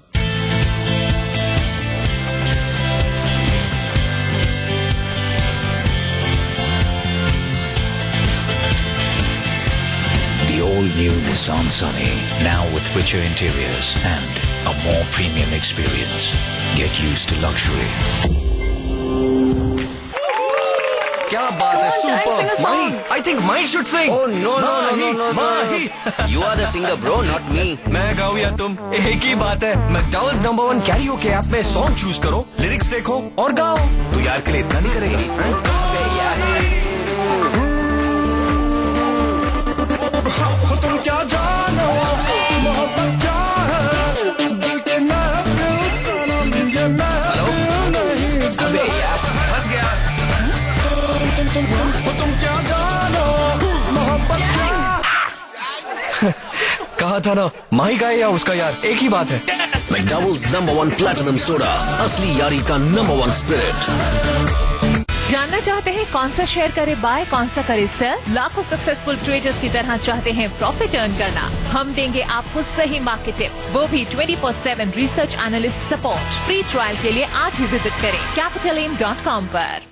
The all-new Nissan Sunny, now with richer interiors and a more premium experience. Get used to luxury. क्या बात है, super. Mahi, I think Mahi should sing. Oh no. Mahi. You are the singer, bro, not me. मैं गाऊं या तुम, एक ही बात है। McDowell's #1 karaoke app में सॉन्ग चूज करो, लिरिक्स देखो और गाओ। तू यार के लिए इतना नहीं करेगी? तुम क्या जानो मोहब्बत क्या है, दिल के महफिल सनम ये महफिल नहीं। अबे यार, फंस गया। तुम क्या जानो मोहब्बत क्या। कहा था ना, माही गाए या उसका यार, एक ही बात है। McDowell's #1 Platinum Soda, असली यारी का #1 स्पिरिट। जानना चाहते हैं कौन सा शेयर करे बाय, कौन सा करे सेल? लाखों सक्सेसफुल ट्रेडर्स की तरह चाहते हैं प्रॉफिट अर्न करना? हम देंगे आपको सही मार्केट टिप्स, वो भी 24/7 research analyst support. Free trial के लिए आज ही विजिट करें capitalim.com पर।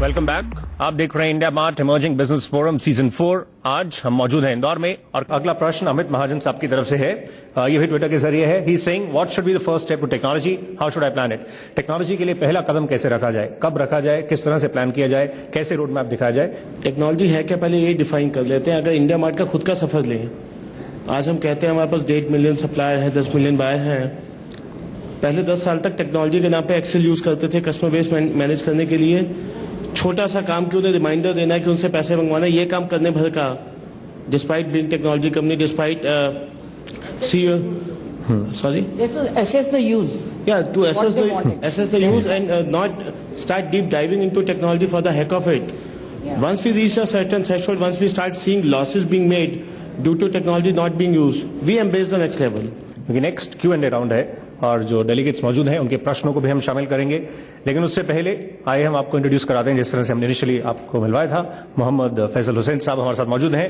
Welcome back. आप देख रहे हैं India Mart emerging business forum season 4। आज हम मौजूद हैं इंदौर में और अगला प्रश्न अमित महाजन साहब की तरफ से है। ये भी ट्विटर के जरिए है। He is saying what should be the first step to technology, how should I plan it. Technology के लिए पहला कदम कैसे रखा जाए, कब रखा जाए, किस तरह से प्लान किया जाए, कैसे रोड मैप दिखाया जाए। टेक्नोलॉजी है क्या, पहले यही डिफाइन कर लेते हैं। अगर इंडिया मार्ट का खुद का सफर लें, आज हम कहते हैं हमारे पास 1.5 मिलियन सप्लायर है, 10 मिलियन बायर है। पहले 10 साल तक टेक्नोलॉजी के नाम पे एक्सेल यूज करते थे कस्टमर बेस मैनेज करने के लिए। छोटा सा काम क्यों उन्हें रिमाइंडर देना है कि उनसे पैसे मंगवाना, ये काम करने भर का, despite being technology company, despite sorry, This is assess the use. Yeah, to assess the use and not start deep diving into technology for the heck of it. Once we reach a certain threshold, once we start seeing losses being made due to technology not being used, we embrace the next level. Next Q&A round है और जो delegates मौजूद हैं उनके प्रश्नों को भी हम शामिल करेंगे। लेकिन उससे पहले आइए हम आपको इंट्रोड्यूस कराते हैं जिस तरह से हमने इनिशियली आपको मिलवाया था। मोहम्मद फैसल हुसैन साहब हमारे साथ मौजूद हैं,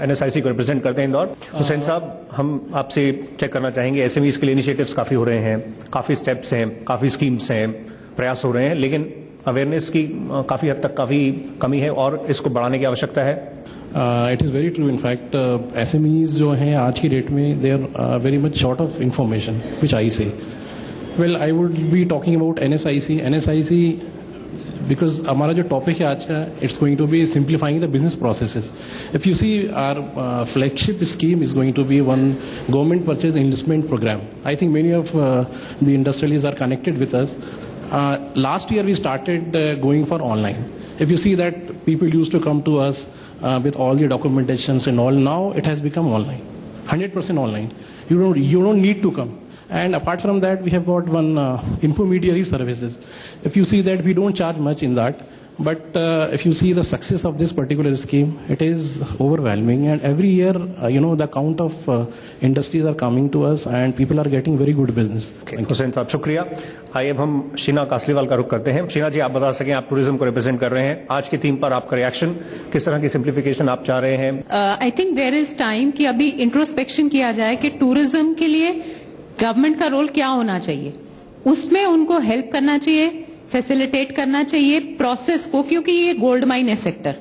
NSIC को रिप्रेजेंट करते हैं इंदौर। हुसैन साहब, हम आपसे चेक करना चाहेंगे, SMEs के लिए इनिशिएटिव्स काफ़ी हो रहे हैं, काफ़ी स्टेप्स हैं, काफ़ी स्कीम्स हैं, प्रयास हो रहे हैं, लेकिन अवेयरनेस की काफ़ी हद तक काफ़ी कमी है और इसको बढ़ाने की आवश्यकता है। It is very true. In fact SMEs जो हैं आज की डेट में they are very much short of information which I say. Well, I would be talking about NSIC because हमारा जो टॉपिक है आज का, it's going to be simplifying the business processes. If you see our flagship scheme is going to be one government purchase investment programme. I think many of the industrialist are connected with us. Last year we started going for online. If you see that people used to come to us with all the documentations and all, now it has become online, 100% online. You don't need to come. And apart from that, we have got one intermediary services. If you see that, we don't charge much in that. But if you see the success of this particular scheme, it is overwhelming. And every year, the count of industries are coming to us and people are getting very good business. Hussain साहब शुक्रिया। आइए अब हम शीना कासलीवाल का रुख करते हैं। शीना जी, आप बता सकें, आप टूरिज्म को रिप्रेजेंट कर रहे हैं, आज की थीम पर आपका रिएक्शन, किस तरह की सिंप्लीफिकेशन आप चाह रहे हैं? I think there is time कि अभी इंट्रोस्पेक्शन किया जाए कि टूरिज्म के लिए गवर्नमेंट का रोल क्या होना चाहिए। उसमें उनको हेल्प करना चाहिए, फैसिलिटेट करना चाहिए प्रोसेस को, क्योंकि ये गोल्ड माइन है सेक्टर।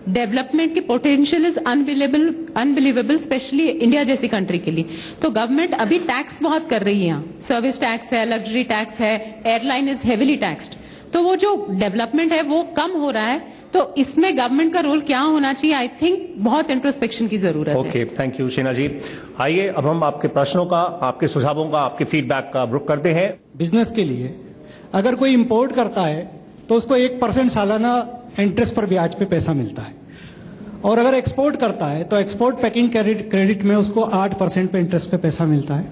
डेवलपमेंट की potential is unbelievable, specially India जैसी कंट्री के लिए। तो गवर्नमेंट अभी टैक्स बहुत कर रही है, यहाँ सर्विस टैक्स है, लग्जरी टैक्स है, एयरलाइन इज हेविली टैक्स्ड। तो वो जो डेवलपमेंट है वो कम हो रहा है। तो इसमें गवर्नमेंट का रोल क्या होना चाहिए, आई थिंक बहुत इंट्रोस्पेक्शन की जरूरत है। ओके, थैंक यू शीना जी। आइए अब हम आपके प्रश्नों का, आपके सुझावों का, आपके फीडबैक का रुख करते हैं। बिजनेस के लिए अगर कोई इंपोर्ट करता है तो उसको 1% सालाना इंटरेस्ट पर ब्याज पे पैसा मिलता है, और अगर एक्सपोर्ट करता है तो एक्सपोर्ट पैकिंग क्रेडिट में उसको 8% पे इंटरेस्ट पे पैसा मिलता है,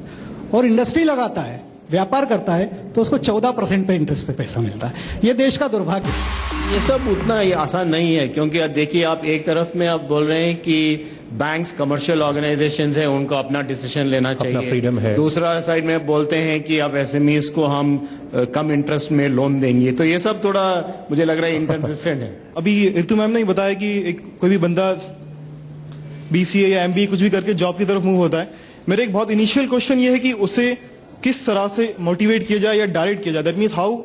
और इंडस्ट्री लगाता है, व्यापार करता है तो उसको 14% पे इंटरेस्ट पे पैसा मिलता है। ये देश का दुर्भाग्य है। ये सब उतना आसान नहीं है, क्योंकि अब देखिए, आप एक तरफ में आप बोल रहे हैं कि बैंक्स कमर्शियल ऑर्गेनाइजेशंस हैं, उनको अपना डिसीजन लेना चाहिए, फ्रीडम है। दूसरा साइड में बोलते हैं कि अब SMEs को हम कम इंटरेस्ट में लोन देंगे। तो ये सब थोड़ा मुझे लग रहा है इनकंसिस्टेंट है। अभी ऋतु मैम ने बताया कि कोई भी बंदा BCA या MBA कुछ भी करके जॉब की तरफ मूव होता है। मेरा एक बहुत इनिशियल क्वेश्चन ये है कि उसे किस तरह से मोटिवेट किया जाए या डायरेक्ट किया जाए। दैट मीन्स हाउ,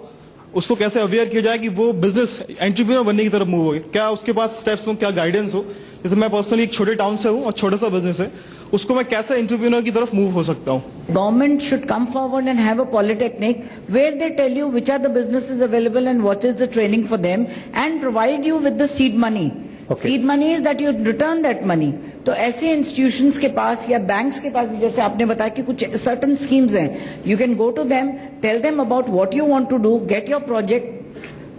उसको कैसे अवेयर किया जाए कि वो बिजनेस एंटरप्रेन्योर बनने की तरफ मूव हो। क्या उसके पास स्टेप्स हो, क्या गाइडेंस हो। जैसे मैं पर्सनली एक छोटे टाउन से हूँ और छोटा सा बिजनेस है, उसको मैं कैसे एंटरप्रेन्योर की तरफ मूव हो सकता हूँ। Government should come forward and have a polytechnic where they tell you which are the businesses available and what is the training for them, and provide you with the seed money. Seed money is that you return that money. तो ऐसे institutions के पास या banks के पास भी, जैसे आपने बताया कि कुछ सर्टन स्कीम्स हैं, you can go to them, tell them about what you want to do, get your project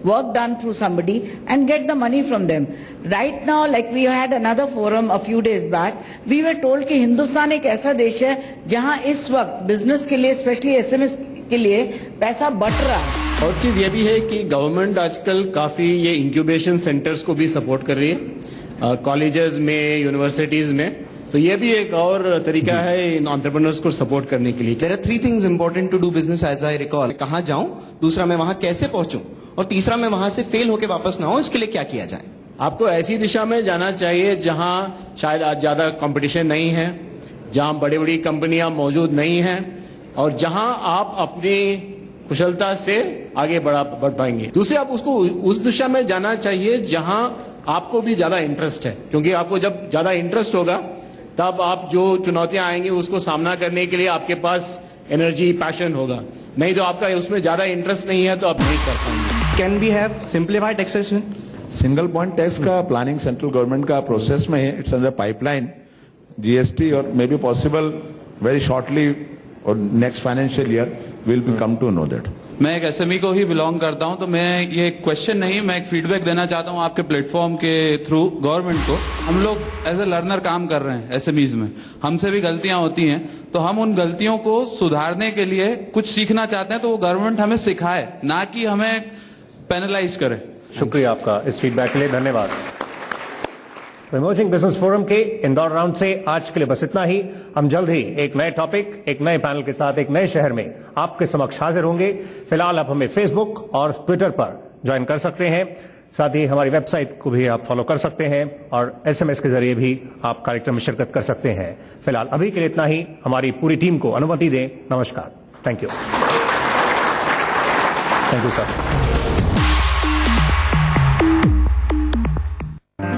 work done through somebody and get the money from them. Right now, like we had another forum a few days back, we were told कि हिंदुस्तान एक ऐसा देश है जहां इस वक्त business के लिए, स्पेशली SMS के लिए पैसा बट रहा है। और चीज ये भी है कि गवर्नमेंट आजकल काफी ये इंक्यूबेशन सेंटर्स को भी सपोर्ट कर रही है, कॉलेजेस में, यूनिवर्सिटीज में। तो ये भी एक और तरीका है इन एंटरप्रेन्योर्स को सपोर्ट करने के लिए। There are 3 things important to do business as I recall. कहाँ जाऊं, दूसरा मैं वहां कैसे पहुंचूं, और तीसरा मैं वहां से फेल होके वापस ना हो, इसके लिए क्या किया जाए। आपको ऐसी दिशा में जाना चाहिए जहां शायद आज ज्यादा कंपटीशन नहीं है, जहां बड़ी बड़ी कंपनियां मौजूद नहीं हैं, और जहां आप अपनी कुशलता से आगे बढ़ पाएंगे। दूसरे, आप उसको उस दिशा में जाना चाहिए जहां आपको भी ज्यादा इंटरेस्ट है, क्योंकि आपको जब ज्यादा इंटरेस्ट होगा तब आप जो चुनौतियां आएंगी उसको सामना करने के लिए आपके पास एनर्जी, पैशन होगा। नहीं तो आपका उसमें ज्यादा इंटरेस्ट नहीं है तो आप नहीं कर पाएंगे। Can we have simplified taxation? Single point tax का प्लानिंग सेंट्रल गवर्नमेंट का प्रोसेस में है, इट्स अंडर पाइपलाइन। GST और may be possible very shortly और next financial year will be come to know that. मैं एक SME को ही belong करता हूं, तो मैं ये क्वेश्चन नहीं, मैं एक फीडबैक देना चाहता हूं आपके प्लेटफॉर्म के थ्रू गवर्नमेंट को। हम लोग एज ए लर्नर काम कर रहे हैं SMEs में, हमसे भी गलतियां होती हैं, तो हम उन गलतियों को सुधारने के लिए कुछ सीखना चाहते हैं, तो वो गवर्नमेंट हमें सिखाए, ना कि हमें पेनलाइज करे। शुक्रिया आपका इस फीडबैक के लिए, धन्यवाद। तो इमर्जिंग बिजनेस फोरम के इंदौर राउंड से आज के लिए बस इतना ही। हम जल्द ही एक नए टॉपिक, एक नए पैनल के साथ एक नए शहर में आपके समक्ष हाजिर होंगे। फिलहाल आप हमें फेसबुक और ट्विटर पर ज्वाइन कर सकते हैं। साथ ही हमारी वेबसाइट को भी आप फॉलो कर सकते हैं और SMS के जरिए भी आप कार्यक्रम में शिरकत कर सकते हैं। फिलहाल अभी के लिए इतना ही। हमारी पूरी टीम को अनुमति दें। नमस्कार। Thank you sir.